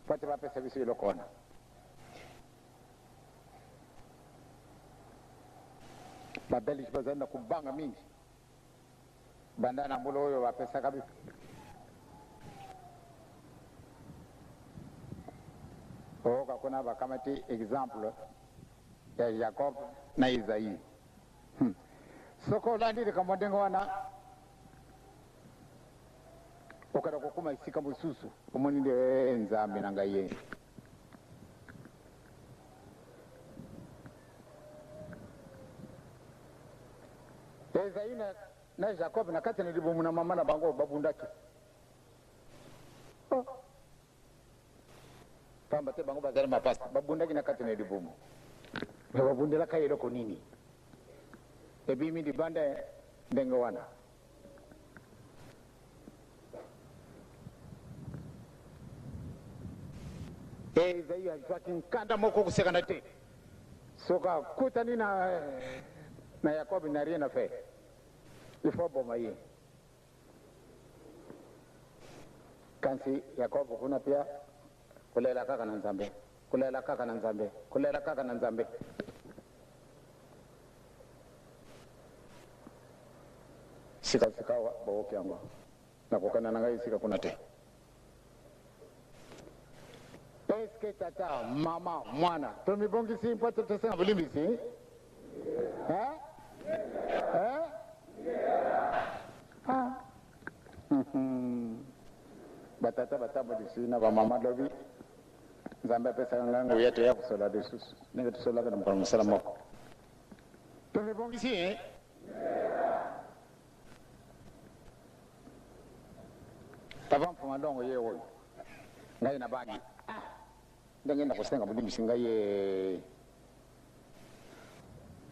pati bapesa biso ilokona babelish bazenda kubanga mingi banda na mbulo oyo bapesa kabisa oka kuna bakamati example ya Jacob na Isaïe soko landire kamondengo wana okara kokuma isika mususu omoni nde nzambe na ngaye Isaïe na Jacob na kati na libomu na mama na bango babundaki pamba te bango bazali mapasta babundaki na kati na libomu babundela ka eloko nini ebimi libanda ndenge wana Isaïe azwaki nkanda moko kusekana te soka kutani na Yakob n'a rien à faire. Il faut bomayer. Quand si Yakob kuna pia kulela kaka na nzambe, kulela kaka na nzambe, kulela kaka na nzambe. Sika wa boke yango. Na kokana na ngai sika kuna te. Eske tata, mama, mwana, tumibongisi mpoto tesena bulimbisi? batata batambolisi na bamama lobi nzambe apesaka ngai nguya toya kosola lisusu ndenge tosolaka na mokolo mosala moko tolebongisi papa mfuma ndongo ye oyo ngai na bangi ndenge nakosenga bulimbisi ngai ye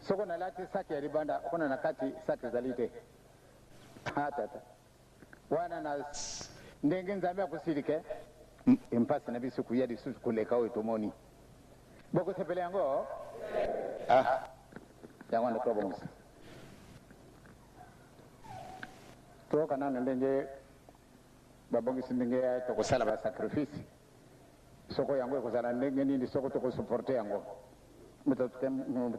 soko nalati saki ya libanda kuna na kati saki ezali te tata wana na ndenge nzambe akosilike impasi na biso kuya lisusu koleka oyo tomoni bokosepela yango yango nde tobongisa toyoka nano ndenge babongisi ndenge tokosala basacrifice soko yango ekozala ndenge nini soko tokosuporte yango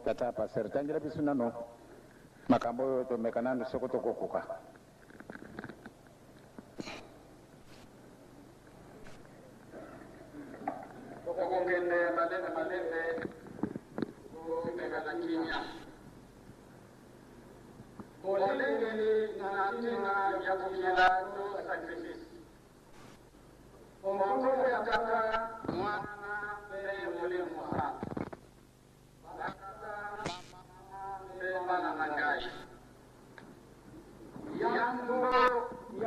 tata paser tangira biso nano makambo oyo tomeka nano soko tokokoka tokokende malende komekana kimia olengeli na ntina ya kokela to sacrifice omongo ya tata mwana mpe molemo sana bana na ngai yango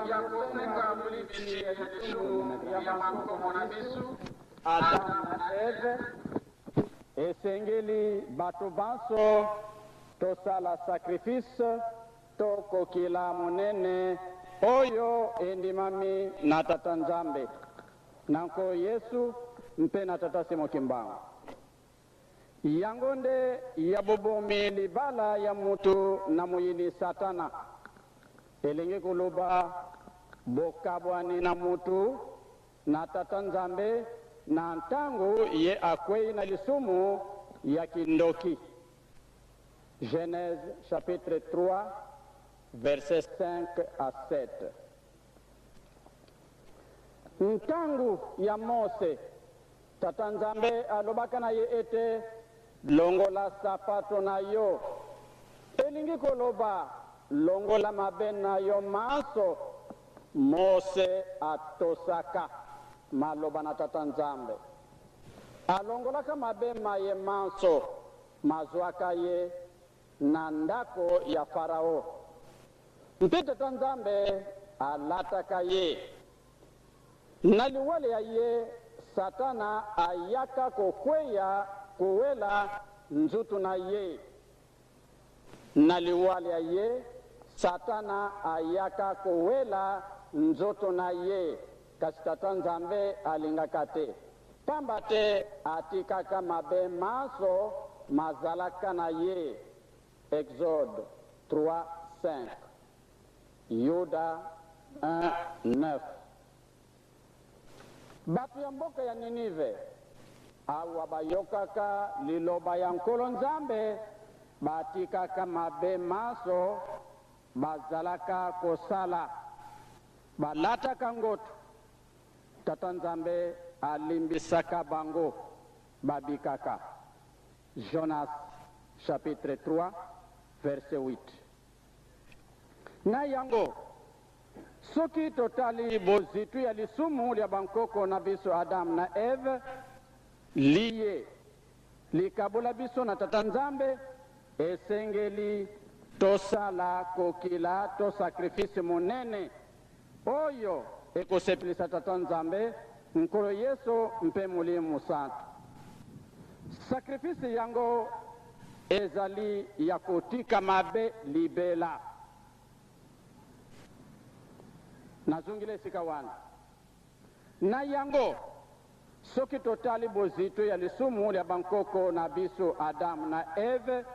ya kosenga molibisi ya lisumu ya makomo na biso Adamu na Eve esengeli bato banso tosala sacrifice tokokila monene oyo endimami na tata nzambe nanko Yesu mpe na tata Simon Kimbangu yango nde ya bobomi libala ya mutu na muyini satana elingi koloba bokabwani na mutu na tata nzambe na ntango ye akwei na lisumu ya kindoki. Genèse chapitre 3 versets 5 à 7. Ntango ya Mose tata nzambe alobaka na ye ete longola sapato na yo elingi koloba longola mabe na yo maso. Mose atosaka maloba na tata nzambe alongolaka mabe maye maso mazwaka ye na ndako ya Farao mpe tata nzambe alataka ye na liwale ya ye satana ayaka kokweya kuwela nzutu na ye na liwale ya ye satana ayaka kuwela nzoto na ye kasi tata nzambe alingaka te pamba te atikaka mabe maso mazalaka na ye. Exode 3:5, Yuda 1:9. Batu ya mboka ya Ninive awa bayokaka liloba ya nkolo nzambe batikaka mabe maso bazalaka kosala balataka ngoto tata nzambe alimbisaka bango babikaka. Jonas chapitre 3 verset 8. Na yango soki totali bozitu ya lisumu ya bankoko na biso Adam na Eve liye likabula biso na tata nzambe esengeli tosala kokila to sacrifice monene oyo ekosepelisa tata nzambe nkolo Yesu mpe mulimu santu. Sacrifice yango ezali ya kotika mabe libela. Nazungile sika wana na yango soki totali bozito ya lisumu ya bankoko na biso Adam na Eve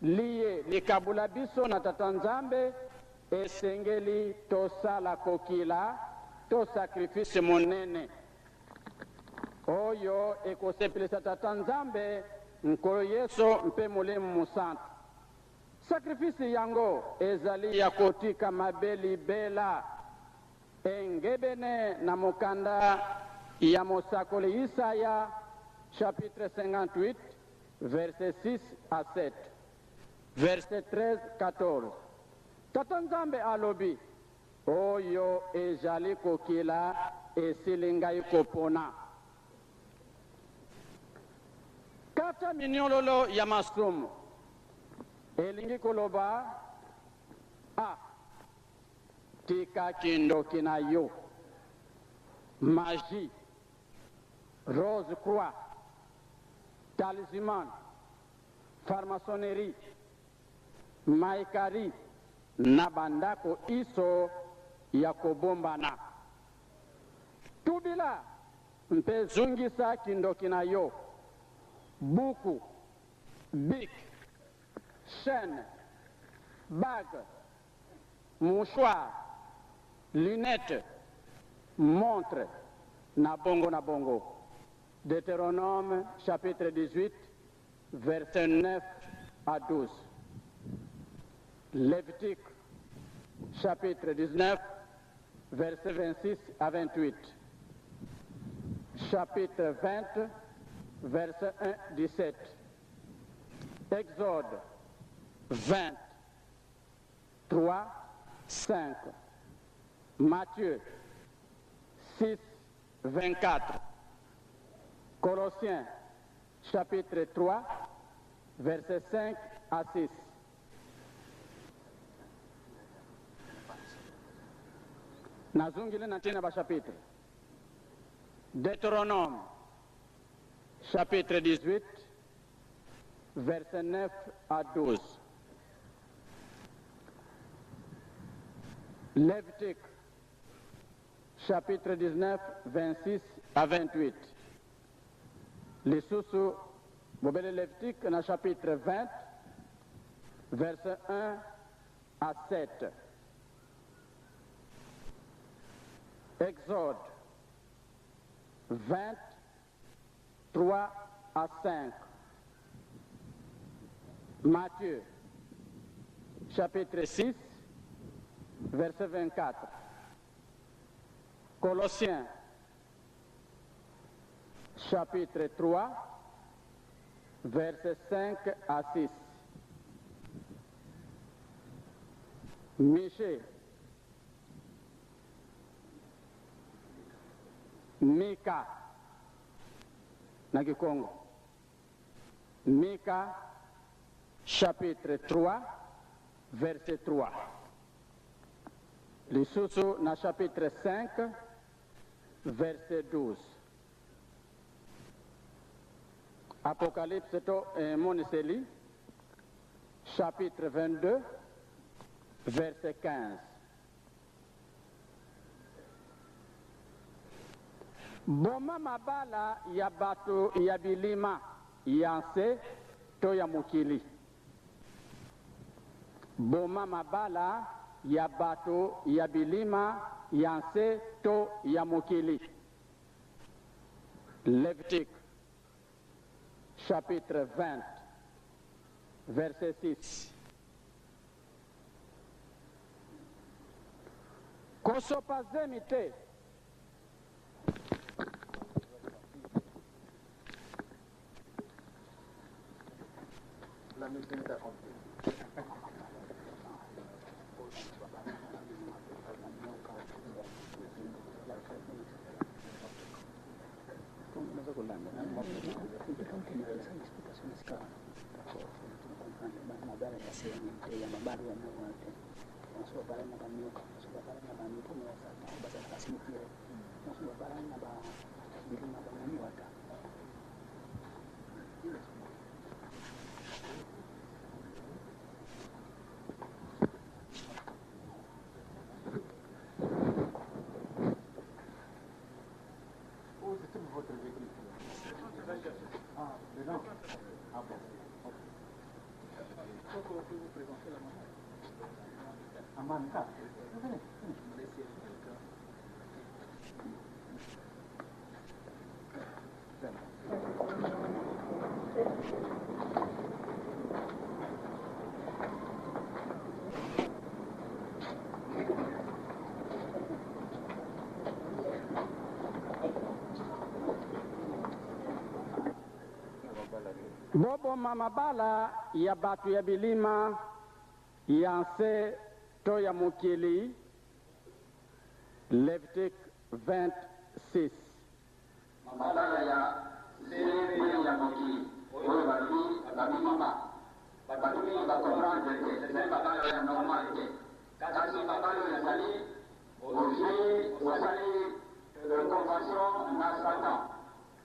liye likabula biso na tata nzambe esengeli tosala kokila to sacrifice monene oyo ekosepelisa tata nzambe nkolo Yesu mpe mulimu musantu. Sacrifice yango ezali ya kotika mabe libela engebene na mokanda ya mosakoli Isaya chapitre 58 verset 6 à 7, verset 13-14. tata nzambe alobi oyo ezali kokila esilingai kopona. Kata minyololo ya masumu. Elingi koloba a tika kindo kinayo. Magie, rose croix, talisman, pharmaçonnerie, maikari, na bandako iso ya kobombana. Tubila mpezungisa kindo kinayo. Buku, bic, chaîne, bague, mouchoir, lunettes, montre, na bongo. Deutéronome chapitre 18, versets 9 à 12. Lévitique chapitre 19, versets 26 à 28. Chapitre 20, verset 1, 17. Exode 20, 3, 5. Matthieu 6, 24. Colossiens chapitre 3, verset 5 à 6. Nazungile na tena ba chapitre. Deutéronome chapitre 18, verset 9 à 12. Lévitique chapitre 19, 26 à 28. Les sous Bobele Lévitique dans chapitre 20, verset 1 à 7. Exode 20, 3 à 5. Matthieu, chapitre 6, verset 24. Colossiens, chapitre 3, verset 5 à 6. Michée, Mika, Nagikongo. Mika, chapitre 3, verset 3. Les sous na chapitre 5, verset 12. Apocalypse to Moniseli, chapitre 22, verset 15. Boma mabala ya bato ya bilima yanse to ya mukili. Boma mabala ya bato ya bilima yanse to ya mukili. Lévitique chapitre 20 verset 6. Kosopazemite la mission est accomplie. Bobo mamabala ya batu ya bilima yanse to ya mukili. Lévitique 20 6. Mabala ya sere ya moki oyo bali babimama babimi bakomprendre que c'est babala ya normal que kasi babala ya sali aussi wasali convention na satan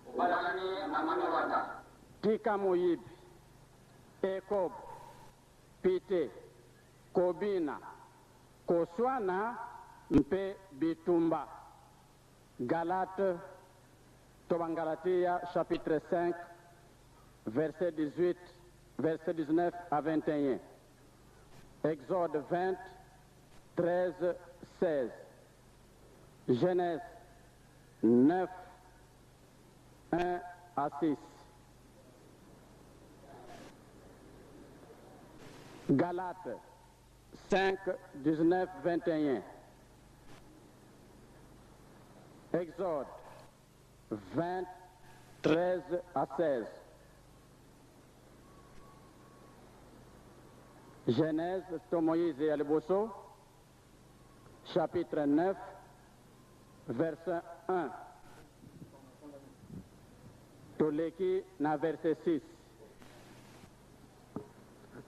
obalani amani wata Tika Moyib, Ekob, Pite, Kobina, Koswana, Mpe Bitumba. Galates, Tobangalatia, chapitre 5, verset 18, verset 19 à 21. Exode 20, 13, 16. Genèse 9, 1 à 6. Galates 5, 19, 21. Exode 20, 13 à 16. Genèse, Moïse et Aleboso, chapitre 9, verset 1. Toleki na verset 6.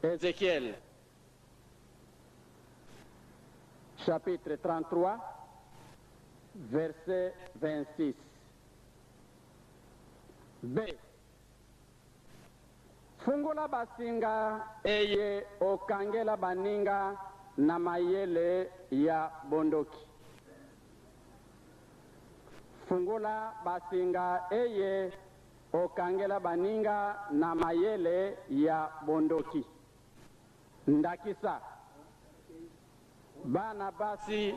Ézéchiel, chapitre 33, verset 26. B. Fungula basinga eye okangela baninga na mayele ya bondoki. Fungula basinga eye okangela baninga na mayele ya bondoki. Ndakisa bana basi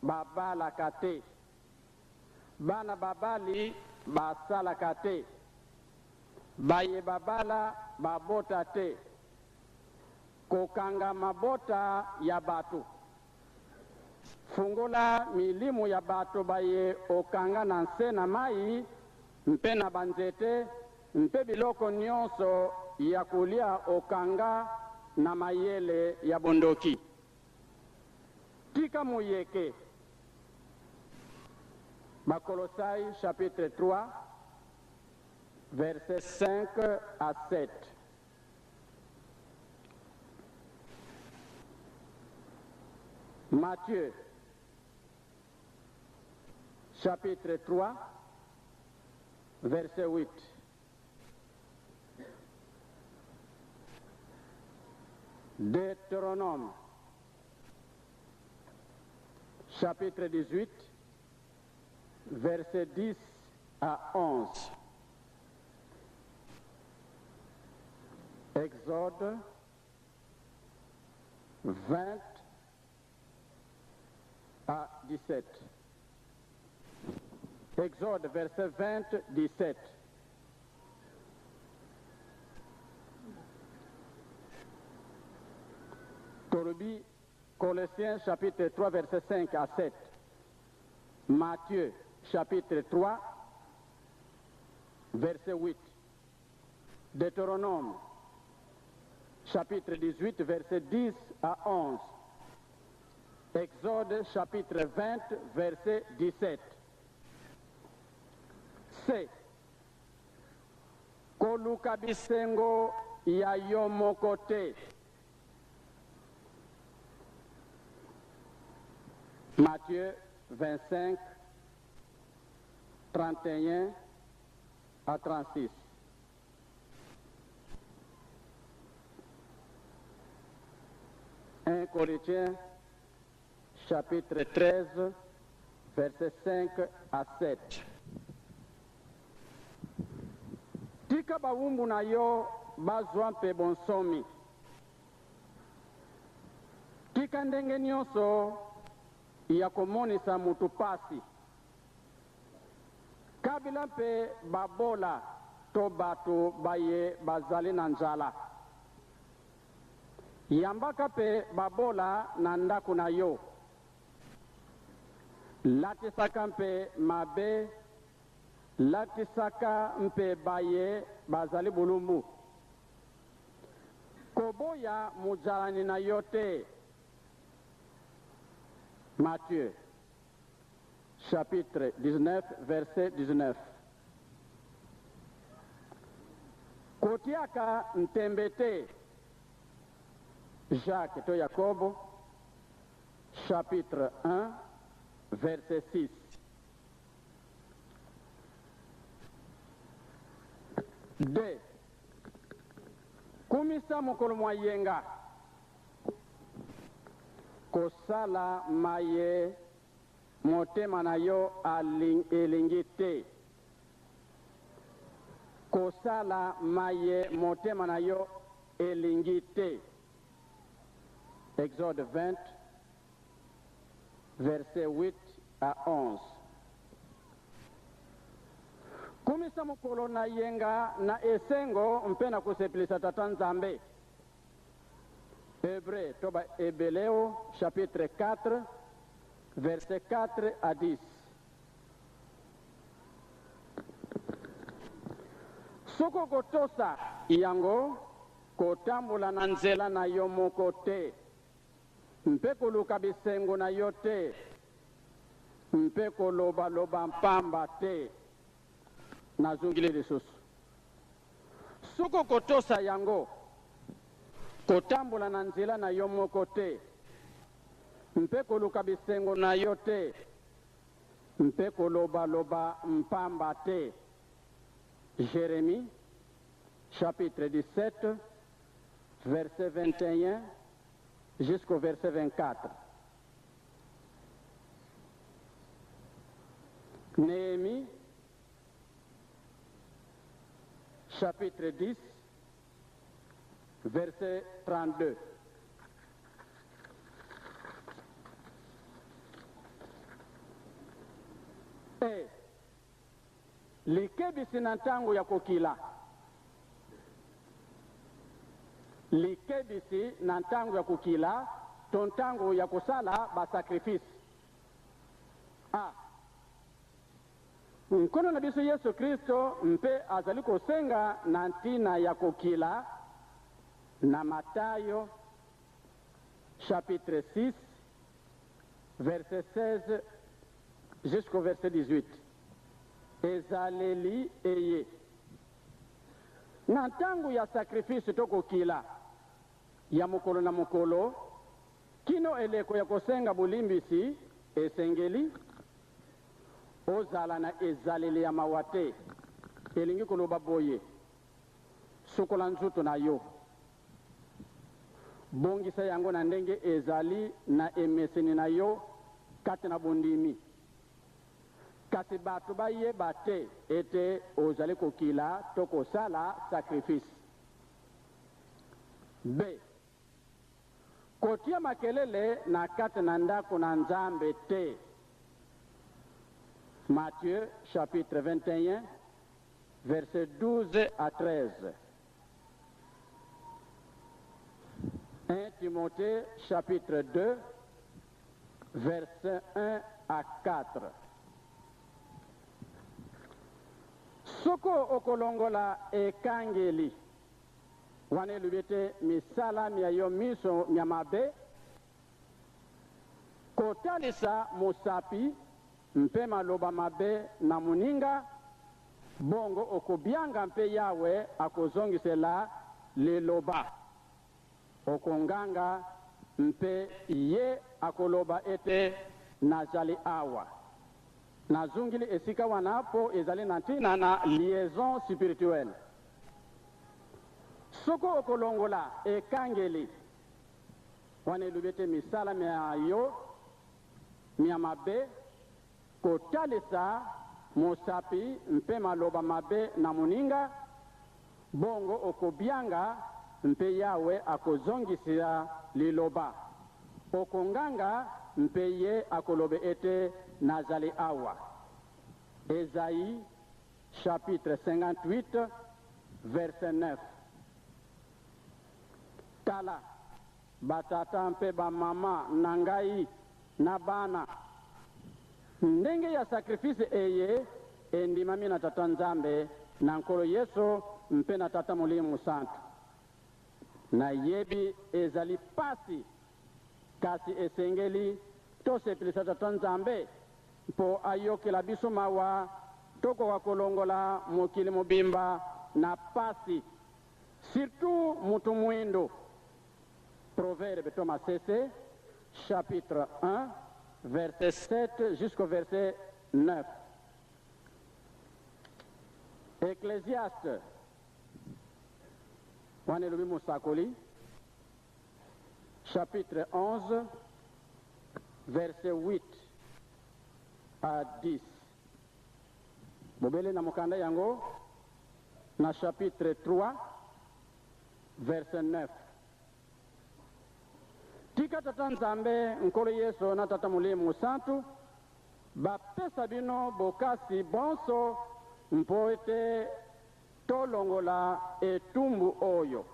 babala kate bana babali basala kate baye babala babota te kokanga mabota ya batu fungula milimu ya batu baye okanga na nse na mai mpe na banzete mpe biloko nyonso ya kulia okanga na mayele ya bondoki. Tika Mouyeke, Colossaïens chapitre 3, versets 5 à 7. Matthieu, chapitre 3, verset 8. Deutéronome, chapitre 18, verset 10 à 11. Exode 20 à 17. Exode verset 20, 17. Torobi, Colossiens chapitre 3 verset 5 à 7. Matthieu chapitre 3 verset 8. Deutéronome chapitre 18 verset 10 à 11. Exode chapitre 20 verset 17. C. Koluka bisengo ya yomokote. Matthieu 25, 31 à 36. Un Corinthiens, chapitre 13, versets 5 à 7. Tika bawumbu na yo bazwa mpe bonsomi. Tika ndenge nyonso ya komonisa mutu pasi. Kabila mpe babola to batu baye bazali na nzala. Yambaka mpe babola na ndaku na yo. Latisaka mpe mabe, latisaka mpe baye bazali bulumbu. Koboya mujalani na yote. Matthieu chapitre 19, verset 19. Kotiaka ntembete, Jacques to Jacob, chapitre 1, verset 6. D. Kumisa mokolo mwayenga, kosala maye motema na yo elingi te. Kosala maye motema na yo elingi te. Exode 20, verset 8 à 11. Kumisa mokolo na yenga na esengo mpena kusepelisa tata nzambe. Hébreu toba Ebeleo chapitre 4 verset 4 à 10. Soko kotosa yango kotambula na nzela na yo moko te. Mpe koluka bisengo na yo te. Mpe koloba loba mpamba te. Nazungile lisusu. Soko kotosa yango kotambula na nzela na yo moko te. Mpe koluka bisengo na yo te. Mpe koloba loba mpamba te. Jérémie chapitre 17 verset 21 jusqu'au verset 24. Néhémie chapitre 10 verset 32. E likebisi na ntango ya kokila. Likebisi na ntango ya kokila, to ntango ya kosala ba sacrifice. Nkono na biso Yesu Kristo mpe azali kosenga na ntina ya kokila na Matayo chapitre 6 verset 16 jusqu'au verset 18. Ezaleli eye. Na ntango ya sacrifice to kokila ya mokolo na mokolo, kino eleko ya kosenga bulimbisi esengeli ozala na ezaleli ya mawate elingi koloba boye sukola nzuto na yo bongisa yango na ndenge ezali na emeseni na yo kati na bondimi kasi bato bayeba te ete ozali kokila to kosala sacrifice. B. Kotia makelele na kati na ndako na nzambe te. Matthieu chapitre 21 verset 12 à 13. 1 Timothée chapitre 2 verset 1 à 4. Soko okolongola ekangeli wane lubete misala mia yo miso nyamabe kotalisa mosapi mpe maloba mabe na muninga bongo okobianga mpe yawe akozongisela liloba okonganga mpe ye akoloba ete nazali awa nazungili esika wanapo ezali na ntina na liaison spirituelle. Soko okolongola ekangeli wane lubete misala mia yo mia mabe kotalisa mosapi mpe maloba mabe na muninga bongo okobianga mpe yawe akozongisila liloba okonganga mpe ye akolobe ete nazali awa. Esaïe chapitre 58 verset 9. Tala batata mpe bamama na ngai na bana ndenge ya sacrifice eye endimami na tata nzambe na nkolo Yesu mpe na tata Molimo Santu. Na yebi ezali pasi kasi esengeli tosepelisa tata nzambe mpo ayokela biso mawa tokoka kolongola mokili mobimba na pasi, surtout mutu mwindo. Proverbe Thomas Cessé, chapitre 1, verset 7 jusqu'au verset 9. Ecclésiaste, Wanelobi Moussakoli, chapitre 11, verset 8 à 10. Bobele na mokanda yango na chapitre 3, verset 9. Tika tata nzambe nkolo Yesu na tata mulimu santu bapesa bino bokasi bonso mpo ete tolongola etumbu oyo.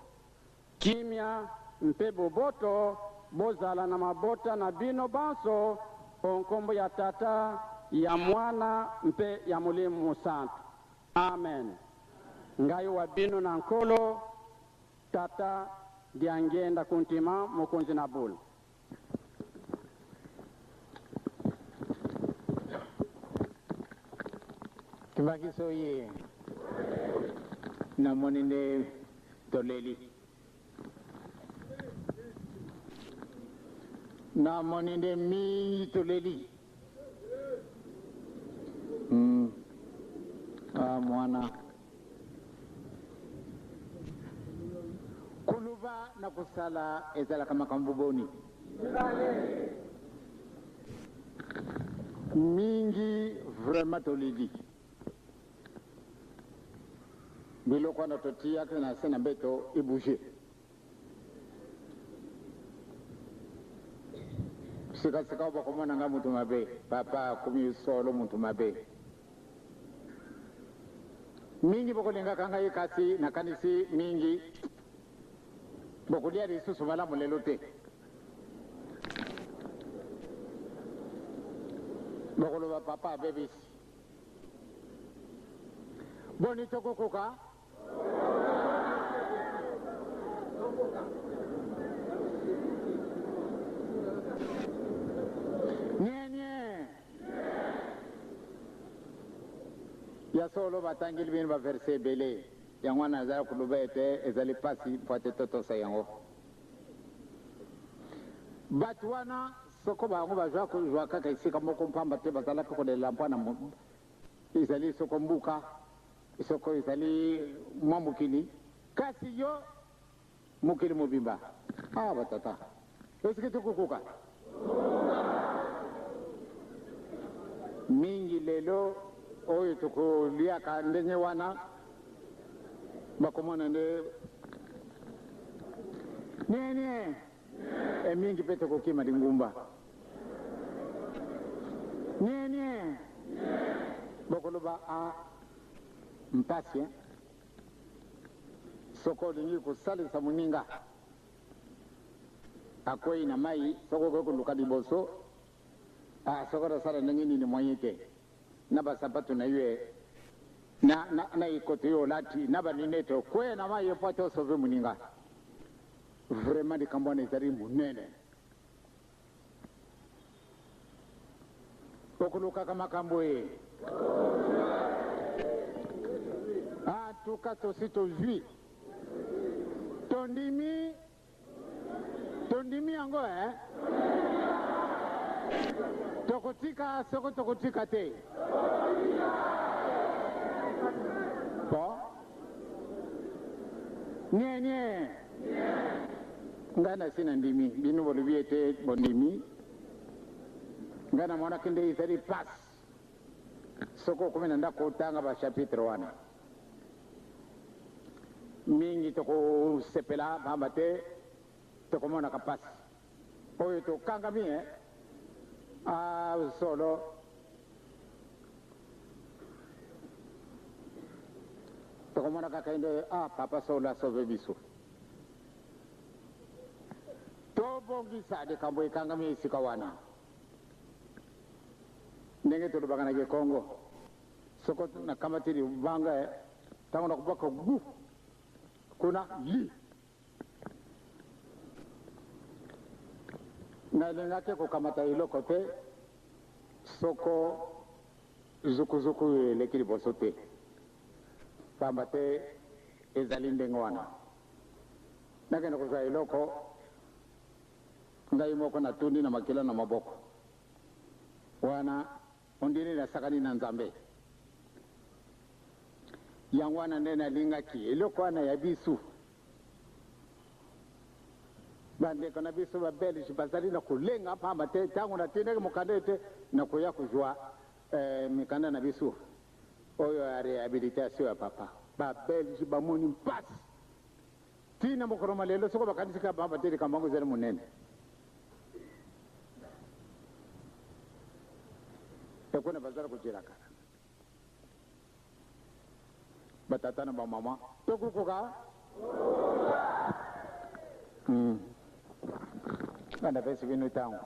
Kimia mpe boboto bozala na mabota na bino bonso onkombo ya tata ya mwana mpe ya mulimu santu. Amen. Ngai wa bino na nkolo tata diangenda kuntima mokonzi na bula. Kibakiso ye na moninde toleli na moninde mi toleli mwana kuluba na kusala ezala kama kambuboni mingi vraiment toleli biloko na totia kana sena beto ibouger sika bakomona nga mutu mabe papa kumi solo mutu mabe mingi bokolinga kanga yekasi na kanisi mingi bokulia lisusu malamu lelo te bokoloba papa abebisi boni tokokoka nye ya solo batangili bino ba verset belé yango wana azala kuluba ete ezali pasi po ate totosa yango bato wana soko bango bazwa kaka esika moko mpamba te bazala mpe kolela mpona ezali soko mbuka soko ezali mwa mokili kasi yo mokili mobimba batata esiki tokokoka mingi lelo oyo tokoliaka ndenge wana bakomona nde nie mingi mpe tokokima lingumba nie bokoloba mpasi soko olingi kosalisa moninga akwei na mai soko okoki koluka liboso soko tosala ndenge nini moye te na basapatu na yo na ikoto yo olati na baninete okwei na mai epo ate osove moninga vraiment likambo wana ezali monene okolukaka makambo ye tuka tosi tozwi tondimi yango tokotika soko tokotika te bo nie ngai nasi na ndimi bino bolobi ete bondimi ngai namonaki nde ezali pasi soko okomi na ndako otanga bachapitre wana mingi tokosepela pamba te tokomonaka pasi oyo tokangami solo tokomonaka kainde papa solo asove biso tobongisa likambo ekangami esika wana ndenge tolobaka na Kongo soko nakamatiri banga tango nakubaka gu kuna li nalingaki kokamata eloko te soko zukuzuku leki liboso te pamba te ezali ndenge wana nakende kozwa eloko ngai moko natundi na makila na maboko wana ondiri nasakani na nzambe yango wana nde nalingaki eloko wana ya biso bandeko na biso babelge bazali na kolenga pamba te ntango natindaki mokanda ete nakoya kozwa mikanda na biso oyo ya rehabilitation ya papa babelge bamoni mpasi tina mokoroma lelo soko bakanisika pamba te likambo yango ezali monene ekuna bazala kojiraka batata na bamama tokukuka bana pesi bino ntango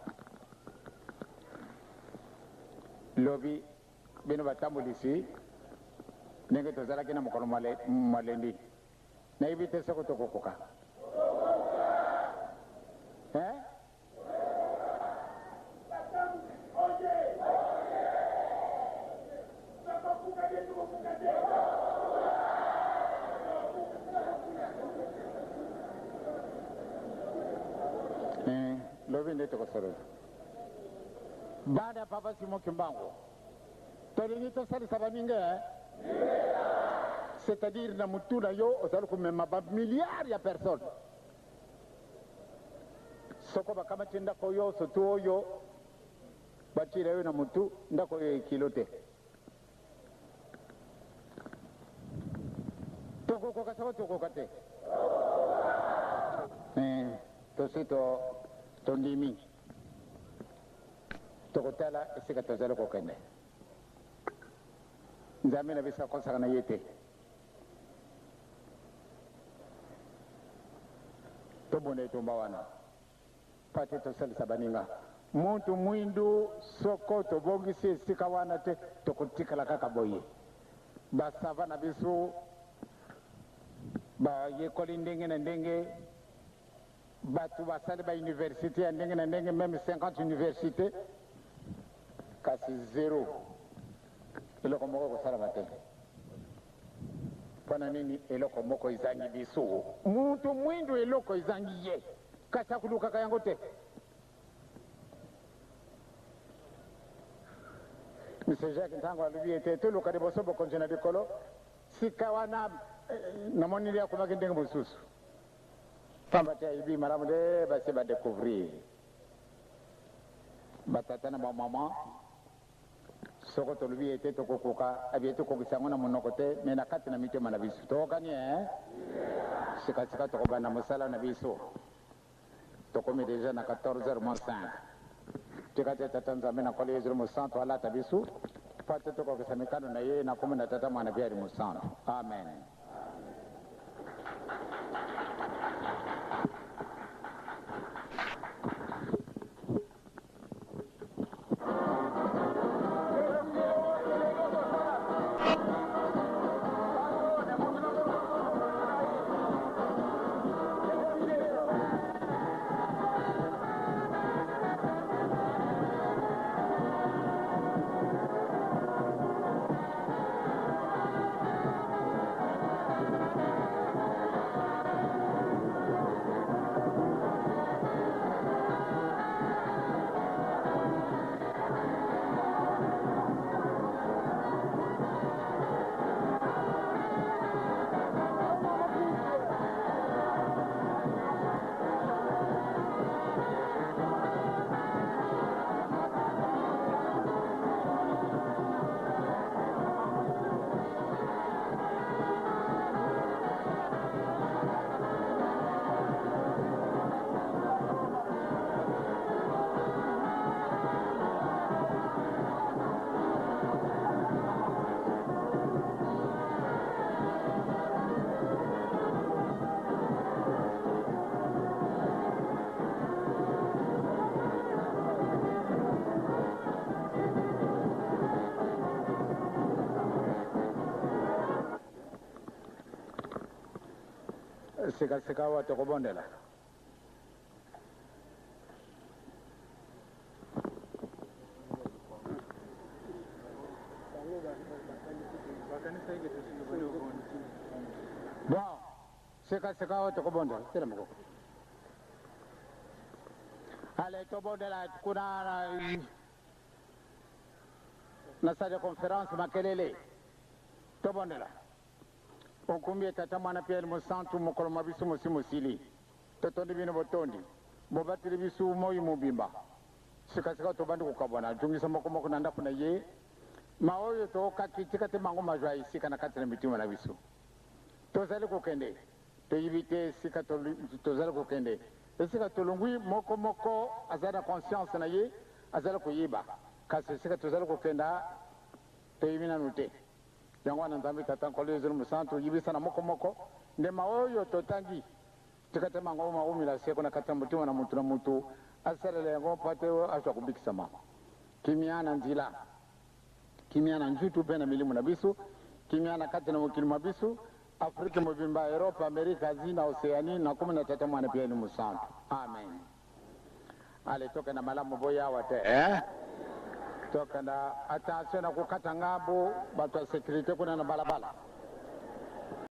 lobi bino batambulisi ndenge tozalaki na mokolo malendi nayebi te soko tokokoka lobi nde tokosolola baada ya papa Simon Kimbangu tolingi tosalisa baninge c'est-à-dire na mutu na yo ozali komema bamiliard ya personne soko bakamati ndako oyo sotu oyo batira yo na mutu ndako oyo ekilo te tokokoka soko tokoka te tosi tondimi tokotala esika tozali kokende nzambe na biso akosaka na ye te tobonda etumba wana pate tosalisa baninga muntu mwindu soko tobongisi esika wana te tokotikala kaka boye basava na biso bayekoli ndenge na ndenge bato basali bauniversité ya ndenge na ndenge meme 50 université kasi zero eloko moko kosalama te mpona nini eloko moko ezangi biso muntu mwindu eloko ezangi ye kasi akulukaka yango te monsieur Jacques ntango alobi ete toluka liboso bokonzi na likolo sika wana namonili akomaki ndenge mosusu pamba te ayibi malamu nde basi badécouvrir batata na bamama soko tolobi ete tokokoka abi ete kokisa yango na monoko te me na kati na mitema na biso tokokani sikasika tokobanda mosala na biso tokomi deja na 14h-5 tika te tata nzambe na kolo yeziri mosantu alata biso pa te tokokisa mikano na ye na komi na tata mwana biari mosantu amen. Sika wa tokobondela seka wote kobonda tena mko ale to bondela kuna na salle de conférence makelele to bondela okumbi tata mwana Pierre Musantu mukolo mabisu musimusili totondi bino botondi bobatiri bisu moyi mubimba seka to bandi kukabona tungisa moko nanda kuna ye maoyo to kakitika te mango majwa isika na katena mitima na bisu tozali kokende toyibite sika tozali kokende esika tolungwi moko azala conscience na ye azala koyiba kasi sika tozali kokenda toyibina nute yango wana nzambe tata nkolo ezeli musantu yibisa na moko nde maoyo totangi tikate mango maumila seko na katena mutima na mutu asalele yango pate ashwa kubikisama kimiana nzila kimiana njutu pe na milimu na bisu kimiana kati na mukili mabisu Afrika mubimba Europa Amerika Asia na Oceania na 13 mwana pia ni musantu amen ale toka na malamu boya wate toka na attention na kukata ngabo batu wa security kuna na balabala